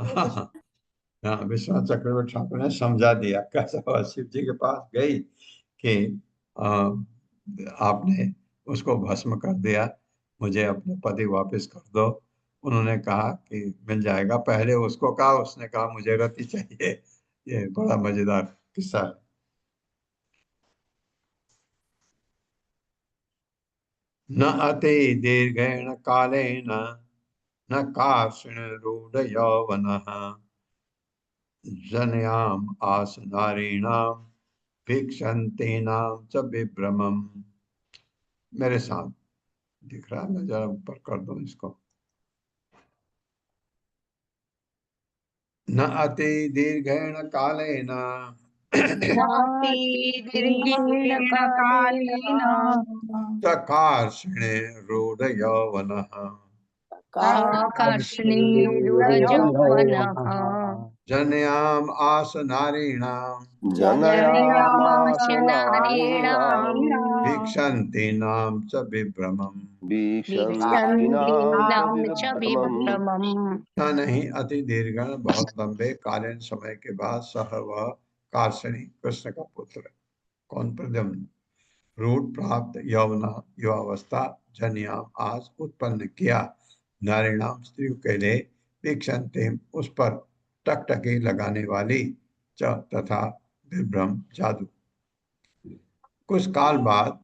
हाँ, विश्वनाथ चक्रवर्ती ठाकुर ने समझा दिया। कैसा शिव जी के पास गई कि आपने उसको भस्म कर दिया, मुझे अपने पति वापस कर दो। उन्होंने कहा कि मिल जाएगा। पहले उसको कहा, उसने कहा मुझे रति चाहिए। ये बड़ा मजेदार किस्सा है। न अति दीर्घेण कालेन न कार्षण रूढ़ यौवनः जनयाम आस नारीणाम भिक्षन्तेनाम च विभ्रमम्। मेरे साथ दिख रहा है, मैं जरा ऊपर कर दूं इसको। न अति दीर्घेण कालेन नाति दीर्घेण कालेन चकार्षणे रूढ़ यौवनः आकर्षणीरुदयौवनः जनयाम आस नारीणाम जनयामास नारीणाम् भिक्षन्तीनां च विभ्रमम्। भिक्षन्तीनां च विभ्रमम्। न नहीं अति दीर्घण, बहुत लंबे कालीन समय के बाद सह वह कार्षणी कृष्ण का पुत्र कौन प्रद्युम्न रूढ़ प्राप्त यौवना युवावस्था जन्याम आज उत्पन्न किया नारीणाम स्त्रियों के लिए भिक्षन्तिम उस पर टकटकी लगाने वाली च तथा विभ्रम जादू। कुछ काल बाद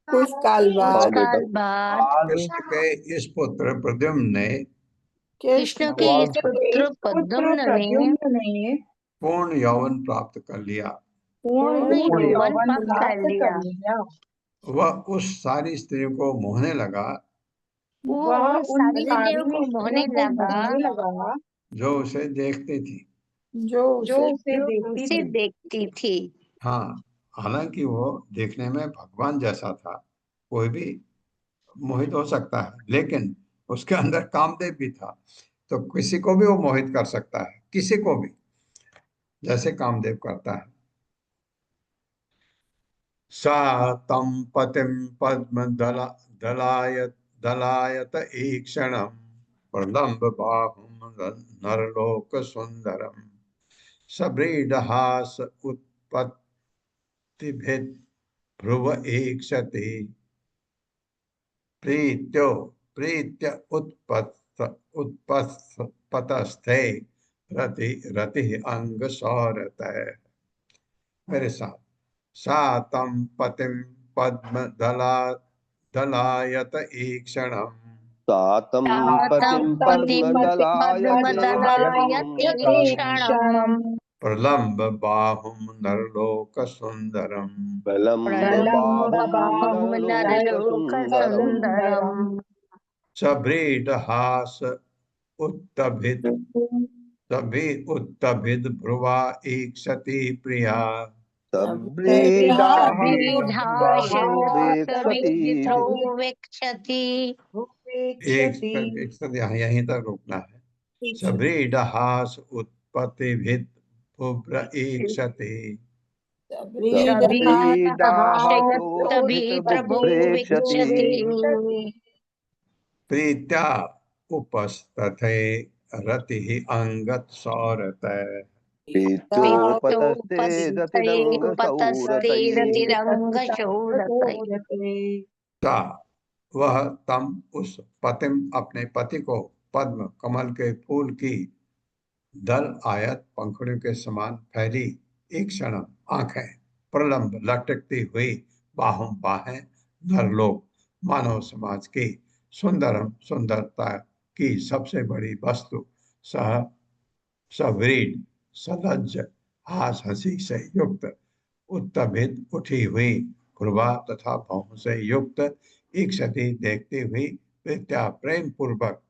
कुछ काल कुछ बाद काल बाद कृष्ण के इस पुत्र प्रद्युम्न ने कृष्ण के इस पुत्र प्रद्युम्न ने पूर्ण यौवन प्राप्त कर लिया। पूर्ण यौवन प्राप्त कर लिया। वह उस सारी स्त्रियों को मोहने लगा वो उन सारी स्त्रियों को मोहने लगा जो उसे देखती थी। जो उसे उसे देखती थी। हाँ, हालांकि वो देखने में भगवान जैसा था, कोई भी मोहित हो सकता है, लेकिन उसके अंदर कामदेव भी था, तो किसी को भी वो मोहित कर सकता है, किसी को भी, जैसे कामदेव करता है। सा तम पतिम पद्म दलायत ईक्षणम प्रलम्ब बाहुम नरलोक सुंदरम सब्रीडहास उत्पत्तिभिद भ्रुव ईक्षति प्रीत्य उत्पत्स्थे रति रति अंग सौरत। मेरे साथ सा तम पतिम पद्म दलायत ईक्षणम तातं तातं पतिं पतिं पद्मदलायते पद्मदलायतीक्षणम् प्रलम्ब बाहुम नरलोक सुंदरम प्रलम्बबाहुं नरलोकसुन्दरम् सभ्रीडहास उत्तभिद भ्रुवा ईक्षति प्रिया सभ्रीढाशोत्तभिद्धौ वीक्षति। एक यहीं तक रुकना है। सभ्रीडहास उत्पत्तिभिद भ्रुव ईक्षति सभ्रीढाशोत्तभिप्रभु वीक्षति। प्रीत्या उपस्तथे रति अंगत सौरत पीतोपतस्ते रतिरंगशोरते। वह तम उस पतिम अपने पति को पद्म कमल के फूल की दल आयत पंखुड़ियों के समान फैली एक क्षण आंखें प्रलंब लटकती हुई बाहों बाहें नरलोक मानव समाज की सुंदरम सुंदरता की सबसे बड़ी वस्तु सव्रीड सलज्ज हास हंसी से युक्त उत्तभित उठी हुई भ्रुवा तथा भौं से युक्त इक्षति देखती हुई विद्या प्रेम पूर्वक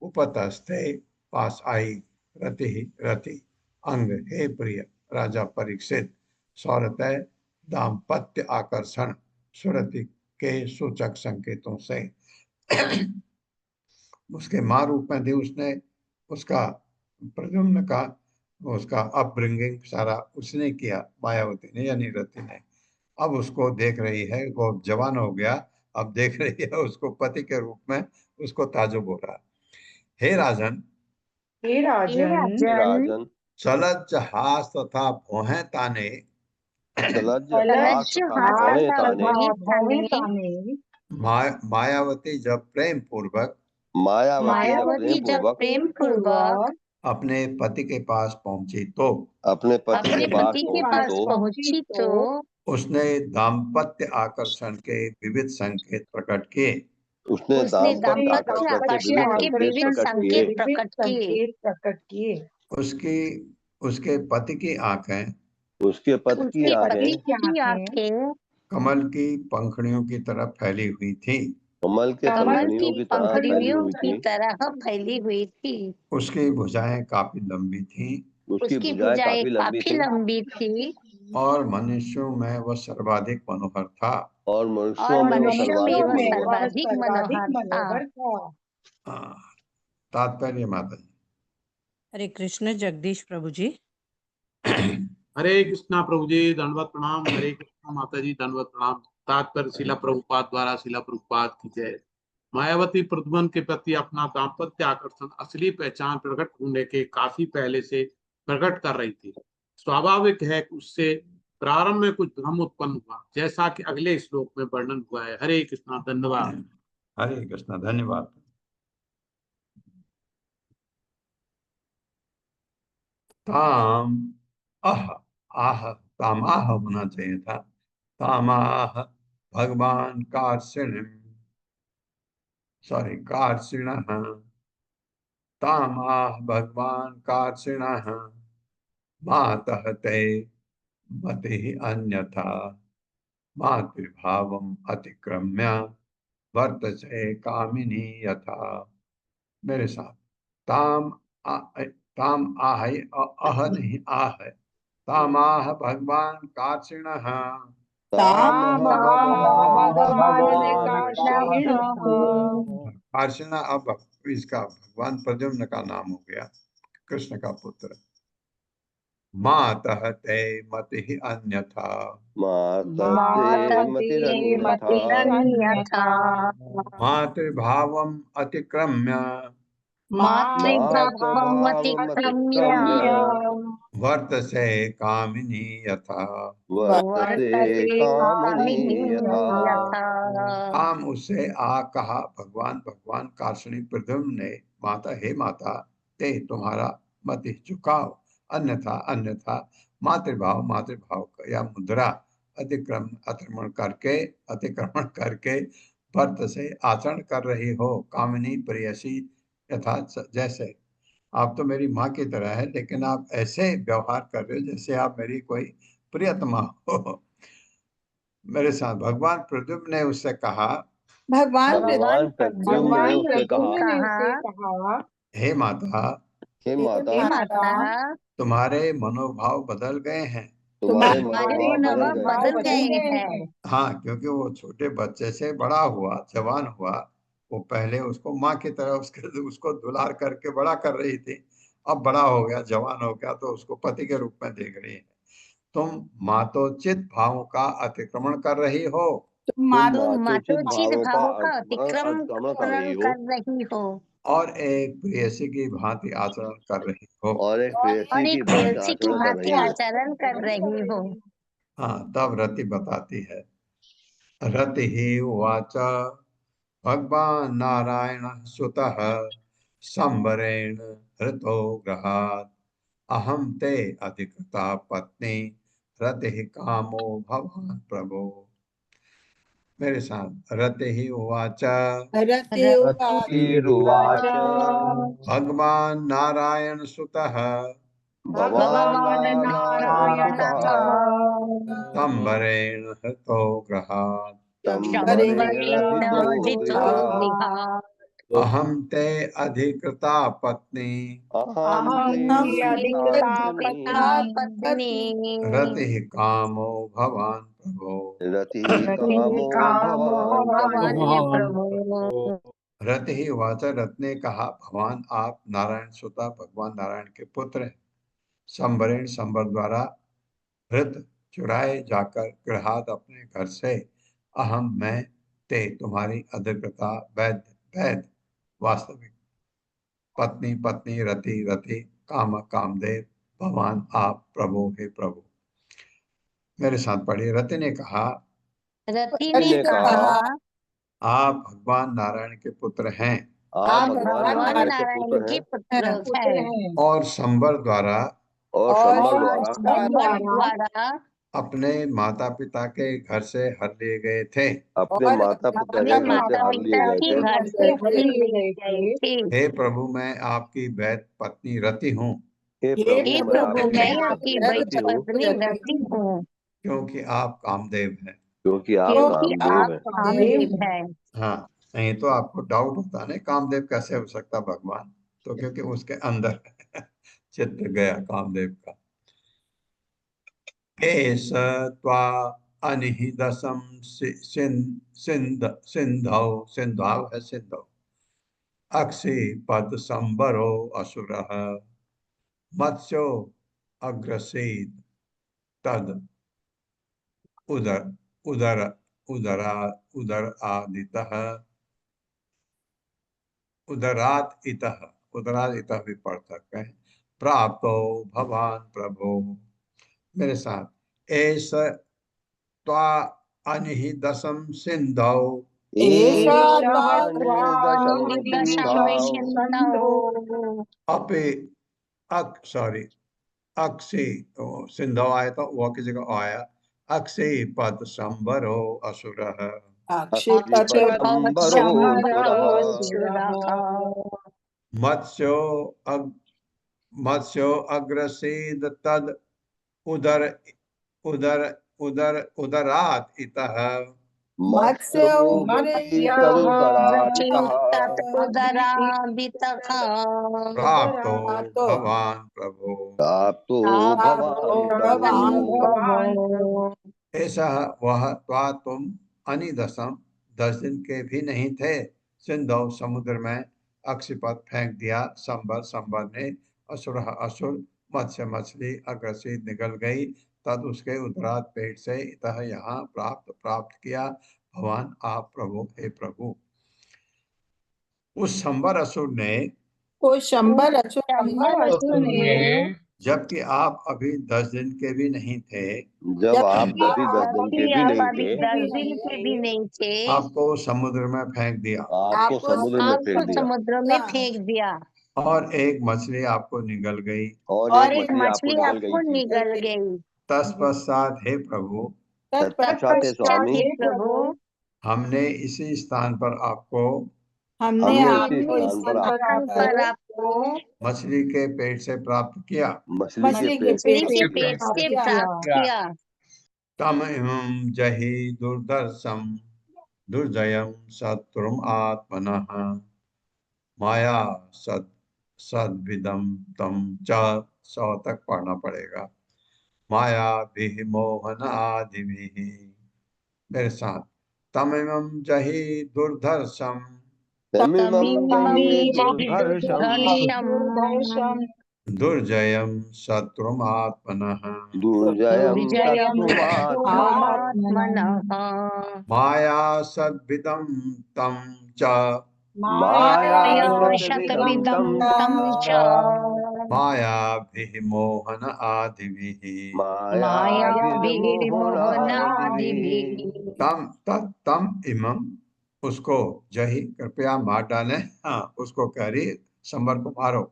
उपतस्थे पास आई रति अंग हे प्रिय राजा परीक्षित सौरतय दाम्पत्य आकर्षण सुरति के सूचक संकेतों से उसके मां रूप में थी। उसने उसका प्रद्युम्न का उसका अपब्रिंगिंग सारा उसने किया, मायावती ने यानी रति ने। अब उसको देख रही है, वो जवान हो गया, अब देख रही है उसको पति के रूप में, उसको ताजुब हो रहा। हे राजन राजन सलज्ज हास तथा भौहें ताने कलज कलज हाथ हाथ ताने भवे ताने मायावती जब प्रेम पूर्वक मायावती जब प्रेम पूर्वक अपने पति के पास पहुंची तो अपने पति अपने के पास पति के पहुंची पास तो पहुंची तो उसने दाम्पत्य आकर्षण के विविध संकेत प्रकट किए। उसने उसने दाम्पत्य दाम्पत्य आकर्षण के विविध आकर्षण के संकेत विविध प्रकट किए। संकेत प्रकट किए। उसकी उसके पति की आंखें उसके पति की उसके पति आंखें की आंखें कमल की पंखुड़ियों की तरह फैली हुई थी। कमल के कमल की पंखुड़ियों की तरह फैली पंखुड़ियों हुई की थी। तरह फैली हुई थी। उसकी भुजाएं काफी लंबी थी उसकी उसकी भुजाएं भुजाएं काफी लंबी काफी थी लंबी थी और मनुष्यों में वह सर्वाधिक मनोहर था। और और मनुष्यों में वो मनुष्यों में सर्वाधिक वह मनोहर था। सर्वाधिक मनोहर था। हाँ, तात्पर्य माता जी। हरे कृष्ण जगदीश प्रभु जी। हरे कृष्णा प्रभु जी, दंडवत प्रणाम। हरे कृष्णा माता जी, दंडवत प्रणाम। तात्पर्य शिला प्रभुपाद द्वारा शिला प्रभुपाद की जय। मायावती प्रद्युम्न के प्रति अपना दाम्पत्य आकर्षण असली पहचान प्रकट होने के काफी पहले से प्रकट कर रही थी। स्वाभाविक है कि उससे प्रारंभ में कुछ भ्रम उत्पन्न हुआ, जैसा कि अगले श्लोक में वर्णन हुआ है। हरे कृष्णा, धन्यवाद। हरे कृष्णा, धन्यवाद। ताम आह आह तामाह होना चाहिए था। तामाह भगवान कार्षिण तामाह भगवान कार्षिण मातः ते मति अन्यथा मातृभावम अतिक्रम्य वर्तसे कामिनी यथा। मेरे साथ ताम आह अह नहीं आह है। तामाह भगवान कार्षिण ताम भगवान कार्षिण अब इसका भगवान प्रद्युम्न का नाम हो गया, कृष्ण का पुत्र। मातः ते मति अन्यथा मातृभावम अतिक्रम्य मातृभावम अतिक्रम्य वर्तसे कामिनी यथा। वर्तते कामिनी यथा। काम उससे आ कहा भगवान कार्षणी प्रद्युम्न ने, माता हे माता ते तुम्हारा मत झुकाओ, अन्यथा अन्यथा मातृभाव या मुद्रा अतिक्रमण करके वर्त से आचरण कर रही हो, कामिनी प्रेयसी यथा। जैसे आप तो मेरी माँ की तरह है, लेकिन आप ऐसे व्यवहार कर रहे हो जैसे आप मेरी कोई प्रियतमा हो। मेरे साथ भगवान प्रद्युम्न ने उससे कहा, भगवान प्रद्युम्न ने उससे कहा, हे माता हे हे माता तुम्हारे मनोभाव बदल गए हैं। तुम्हारे हमारे मनोभाव मनोभाव बदल बदल गए गए हैं। हाँ, क्योंकि वो छोटे बच्चे से बड़ा हुआ, जवान हुआ, वो पहले उसको माँ की तरह उसको दुलार करके बड़ा कर रही थी। अब बड़ा हो गया, जवान हो गया, तो उसको पति के रूप में देख रही है। तुम मातोचित भावों का अतिक्रमण कर रही हो। तुम मातोचित भावों का अतिक्रमण कर रही हो और एक प्रेयसी की भांति आचरण कर रही हो। और एक और एक प्रेयसी की भांति रही हो। आचरण कर रही हो। हाँ, तब रति बताती है। रति ही उवाच भगवान नारायण सुतः संवरेण हृतो ग्रहात् अहम ते अधिकृता पत्नी रति कामो भवान प्रभो। मेरे साथ रति ही उवाच भगवान नारायण सुतः भगवान नारायण संवरेण हृतो ग्रहात् अहम ते अधिकृता पत्नी रति कामो भवान प्रभो। रति ही वाचा, रत ने कहा, भगवान आप नारायण सुता भगवान नारायण के पुत्र हैं। संवरेण संवर द्वारा हृत चुराए जाकर गृहात अपने घर से अहम मैं ते तुम्हारी अधिकृता वैध वास्तविक पत्नी रति काम कामदेव भगवान आप प्रभु हे प्रभु। मेरे साथ पढ़िए। रति ने कहा, रति ने ने कहा, कहा, आप भगवान नारायण के पुत्र हैं आप भगवान भगवान नारायण के नारायण पुत्र के हैं पुत्र पुत्र हैं हैं और संबर द्वारा और और संबर और द्वारा संबर द्वारा अपने माता पिता के घर से हर लिए गए थे। अपने और माता पिता अपने के घर से माता हर लिए पिता गए के थे। घर से हर ले गए थे। हे प्रभु, मैं आपकी वैध पत्नी रति हूँ, हे हे प्रभु, मैं प्रभु, आपकी मैं वैध आपकी पत्नी वैध रति हूँ, पत्नी रति हूँ, क्योंकि आप कामदेव हैं। क्योंकि आप क्योंकि कामदेव आप हैं। कामदेव हैं। हाँ, नहीं तो आपको डाउट होता नहीं कामदेव कैसे हो सकता भगवान, तो क्योंकि उसके अंदर चित्र गया कामदेव का। एष त्वा अनिहिदसं सिंधौ, सिंधौ है सिंधौ, अक्षि पद संबरो असुरः, मत्स्यो अग्रसीद तद उदर उदर उदरा उदर आदितः उदरात इतः भी पढ़ सकते हैं। प्राप्तो भवान प्रभो, मेरे साथ। एष त्वा अनिहिदसं सिंधौ, एषा दशम सिंधौ अपि सॉरी अक्षि सिंधौ आया तो वह की जगह आया अक्षि पद संबरो असुरः, अक्षिपतंबरो मत्स्यो मत्स्यो अग्रसीद तद उदर उदर उदर उदरात इतः, प्राप्तो भवान प्रभो। प्राप्तो भवान प्रभो। ऐसा वह त्वा तुम अनिदसम 10 दिन के भी नहीं थे, सिंधु समुद्र में अक्षिपथ फेंक दिया, संबर ने असुर मत्स्य मछली अग्रसित निकल गई, तद उसके उदरात पेट से इतः यहाँ प्राप्त किया भगवान आप प्रभु, हे प्रभु। उस संबर असुर ने जबकि आप अभी 10 दिन के भी नहीं थे, जब आप अभी 10 दिन के भी नहीं अभी थे, 10 दिन के भी नहीं थे, आपको समुद्र में फेंक दिया, आपको समुद्र में फेंक दिया, समुद्र में फेंक दिया, और एक मछली आपको निगल गई, और एक मछली आपको निगल गई। तत्पश्चात हे प्रभु, तत्पश्चात हे स्वामी, प्रभु, हमने इसी स्थान पर आपको हमने इसी स्थान पर आपको मछली के पेट से प्राप्त किया, मछली के पेट से प्राप्त किया। तम इमं जहि दुर्दर्शम दुर्जयम शत्रुम आत्मनः, माया सद्विदम तम च, 100 तक पढ़ना पड़ेगा। माया भी मोहन आदि भी, मेरे साथ। तमिमं जहि दुर्धर्षम दुर्जयम शत्रुमात्मनः, माया सद्विदं तं च, मायाभिः मोहन आदिभिः, तम इमं, उसको जही कृपया मार डालें, हाँ उसको कह रही संबर को मारो,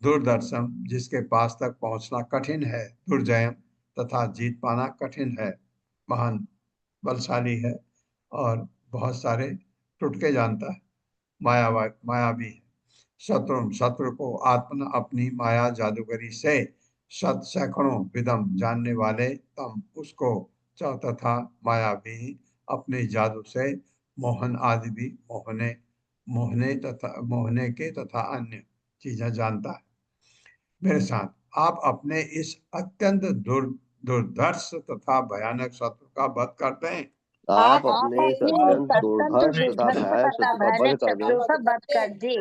दुर्दर्शन जिसके पास तक पहुंचना कठिन है, दुर्जयम तथा जीत पाना कठिन है, महान बलशाली है और बहुत सारे टुटके जानता है, मायावी है। शत्रु को आत्मा अपनी माया जादूगरी से, सैकड़ों विदम जानने वाले तम उसको, तथा मायावी अपने जादू से, मोहन आदि भी मोहने के तथा अन्य चीजें जानता है। मेरे साथ आप अपने इस अत्यंत दुर्धर्ष तथा भयानक शत्रु का वध करते हैं। आप अपने दुर्धर्ष तथा भयानक शत्रु का वध कर दे।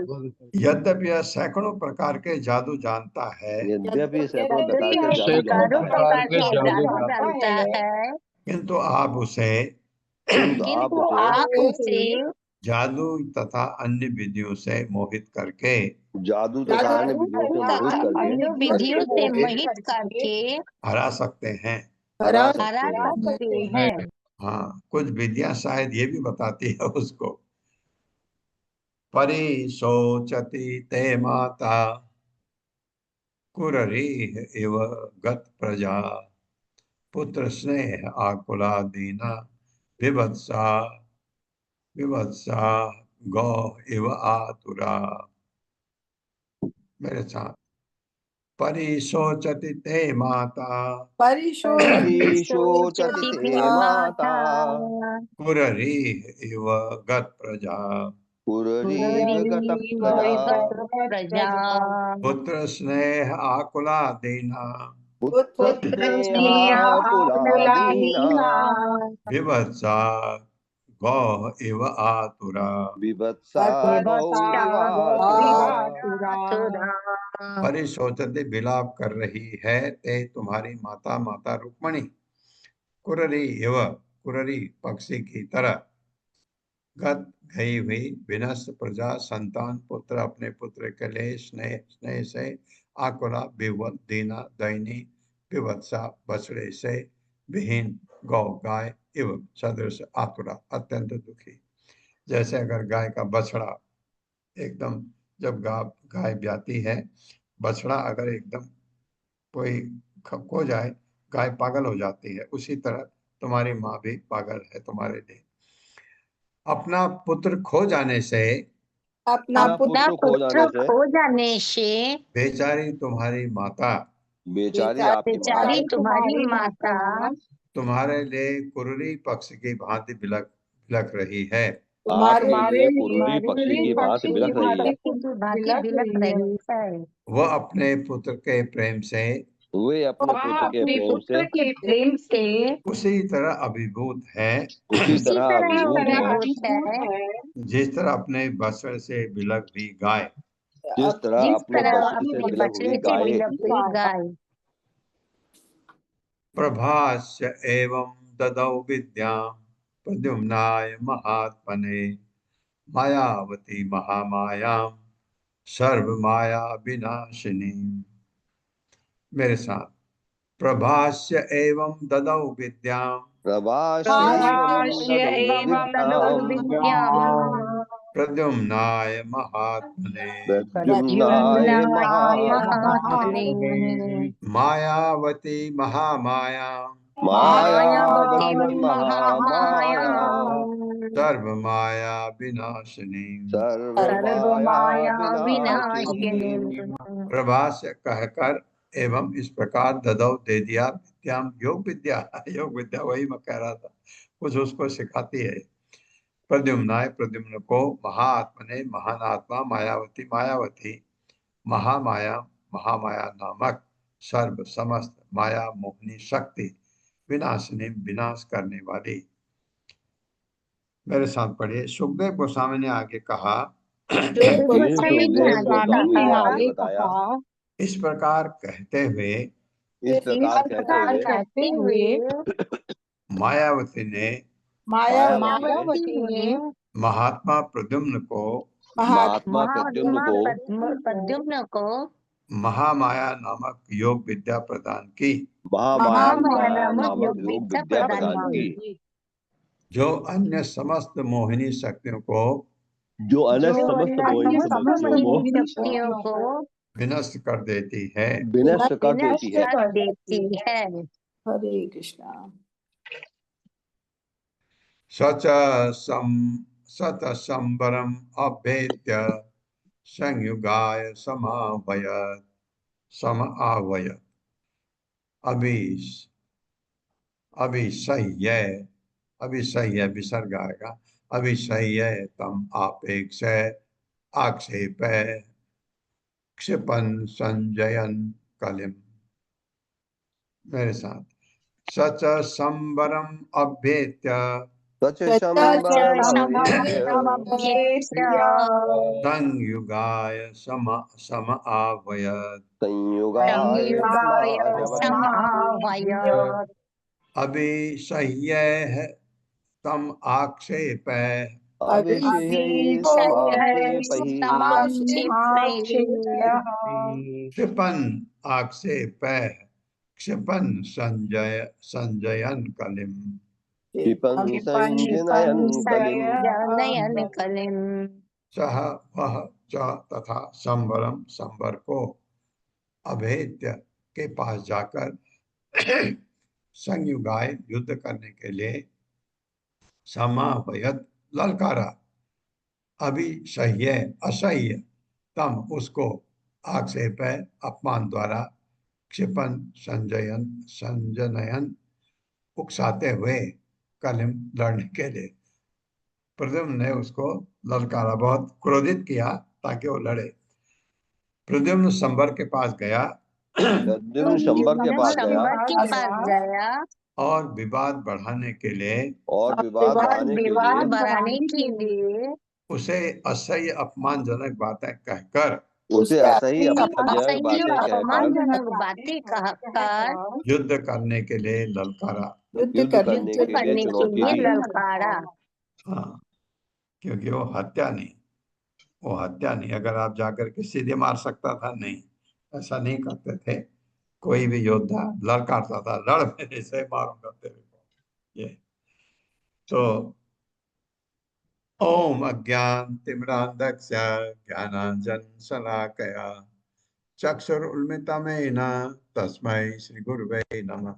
यद्यपि यह सैकड़ों प्रकार के जादू जानता है, यद्यपि सैकड़ों प्रकार के जादू जानता है, किंतु आप उसे जादू तथा अन्य विधियों से मोहित करके, अन्य विधियों से मोहित करके हरा सकते हैं। हरा हरा सकते हैं। हाँ, कुछ विद्या शायद ये भी बताती है उसको। परिशोचति ते माता कुररीः इव गत प्रजा पुत्र स्नेह आकुला दीना विवत्सा विवत्सा गौ इव आतुरा। मेरे साथ, परिशोचति ते माता परिशोचति ते माता कुररीः इव गत प्रजा पुररीव गत प्रजा प्रजा पुत्र स्नेह आकुला दीना पुत्र स्नेहाकुलादीना विवत्सा गौ इव आतुरा। विवत्सा गौरिवातुरा। परिशोचते विलाप कर रही है ते तुम्हारी माता, माता रुक्मणी कुररी इव, कुररी पक्षी की तरह गत गई हुई विनष्ट प्रजा संतान पुत्र अपने पुत्र के लिए स्नेह स्नेह से आकुला विवल दीना दैनी विवत्सा बछड़े से विहीन गौ गाय इव सदृश आतुरा अत्यंत दुखी। जैसे अगर गाय का बछड़ा एकदम, जब गाय ब्याती है, बछड़ा अगर एकदम कोई खो जाए, गाय पागल हो जाती है, उसी तरह तुम्हारी माँ भी पागल है तुम्हारे लिए। अपना पुत्र खो जाने से अपना पुत्र खो जाने से बेचारी तुम्हारी माता बेचारी आपकी माता बेचारी तुम्हारी माता तुम्हारे लिए कुररी पक्ष की भांति बिलख बिलख रही है। आपके लिए कुररी पक्षी की भांति बिलख रही है। भांति बिलख रही है। वह अपने पुत्र के प्रेम से वे अपने पुत्र के प्रेम से उसी तरह अभिभूत है उसी तरह अभिभूत है है जिस तरह अपने बछड़े से बिलख भी गाय। जिस तरह अपने बछड़े से बिलख बछड़े हुई से गाय। बिलख हुई गाय। प्रभास्य एवं ददौ विद्यां प्रद्युम्नाय महात्मने मायावती महामायां सर्वमाया विनाशिनी। मेरे साथ, प्रभास्य एवं ददौ विद्यां प्रभास्य एवं ददौ विद्यां प्रद्युम्नाय महात्मने प्रद्युम्नाय महात्मने मायावती महामाया मायावती महामाया सर्वमाया विनाशिनी। सर्वमाया विनाशिनी। प्रभास्य कहकर एवं इस प्रकार ददौ दे दिया विद्याम, योग विद्या, योग विद्या वही मैं कह रहा था, कुछ उसको सिखाती है। प्रद्युम्नाय प्रद्युम्न को, महाआत्मने महान आत्मा, मायावती मायावती, महामाया महामाया नामक सर्व समस्त माया मोहनी शक्ति विनाशिनी विनाश करने वाली। मेरे साथ पढ़िए। सुखदेव गोस्वामी ने आगे कहा, सुखदेव गोस्वामी ने आगे बताया, इस प्रकार कहते हुए मायावती ने महात्मा प्रद्युम्न को महामाया नामक योग विद्या प्रदान की। महामाया नामक योग विद्या प्रदान की। जो अन्य समस्त मोहिनी शक्तियों को विनष्ट कर देती है। हरे कृष्णा। सच संबरम अभेद्य संयुगाय समावयत अभिसह्य विसर्ग आएगा। अभिसह्य तम आपेक्ष आक्षेप क्षिपन संजयन कलिम। मेरे साथ, सच संबरम अभ्येत्य संयुगाय समावयत् अभिसह्य तम आक्षेप क्षिपन आक्षेप क्षिपन संजयन कलिम क्षिपं संजनयन् कलिम् संजनयन कलिम सह वह च तथा संवरम संवर को अभेद्य के पास जाकर संयुगाय युद्ध करने के लिए समावयत ललकारा। अभिसह्य असह्य तम उसको आक्षेप है अपमान द्वारा क्षिपन संजनयन उकसाते हुए कलिम लड़ने के लिए। प्रद्युम्न ने उसको ललकारा, बहुत क्रोधित किया ताकि वो लड़े। प्रद्युम्न संवर के पास गया प्रद्युम्न शंबर के पास गया शंबर के पास गया और विवाद बढ़ाने के लिए और विवाद बढ़ाने के लिए उसे असह्य अपमानजनक बातें कहकर उसे असह्य अपमानजनक बातें कहकर युद्ध करने के लिए ललकारा। युद्ध करने के लिए चुनौती दी। ललकारा। हाँ, क्योंकि वो हत्या नहीं, अगर आप जाकर के सीधे मार सकता था, नहीं, ऐसा नहीं करते थे। कोई भी योद्धा ललकारता था, लड़ मेरे से, मारूंगा तेरे को। ये तो ओम अज्ञान तिमिरान्धस्य ज्ञानांजन शलाकया चक्षुरुन्मिलितं तस्मै श्री गुरुवे नमः।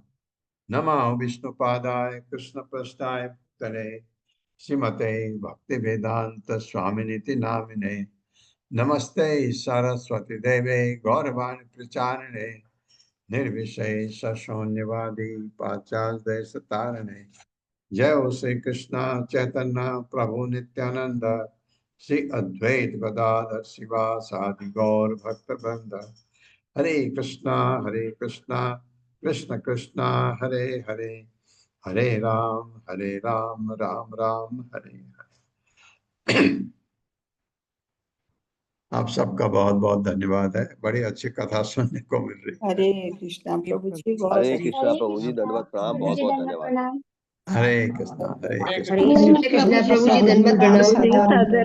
नमो विष्णुपादाय कृष्णपृष्ठाय भूतले श्रीमते भक्तिवेदांत स्वामिनिति नामिने। नमस्ते सरस्वती देवे गौरवाणी प्रचारिणे निर्विशेष शून्यवादी पाश्चात्य देशतारिणे। जय हो श्री कृष्ण चैतन्य प्रभु नित्यानंद श्री अद्वैत गदाधर शिवासादि गौर भक्त वृंद। हरे कृष्णा कृष्ण कृष्णा हरे हरे, हरे राम राम राम हरे हरे। आप सबका बहुत बहुत धन्यवाद है, बड़ी अच्छी कथा सुनने को मिल रही है। हरे कृष्णा प्रभु जी, बहुत हरे कृष्णा प्रभु जी, दंडवत प्रणाम, बहुत बहुत धन्यवाद। हरे कृष्णा हरे कृष्णा प्रभु जी, दंडवत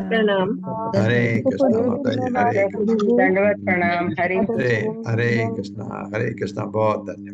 प्रणाम। हरे कृष्णा माता जी, हरे कृष्णा, दंडवत प्रणाम। हरे कृष्णा बहुत धन्यवाद।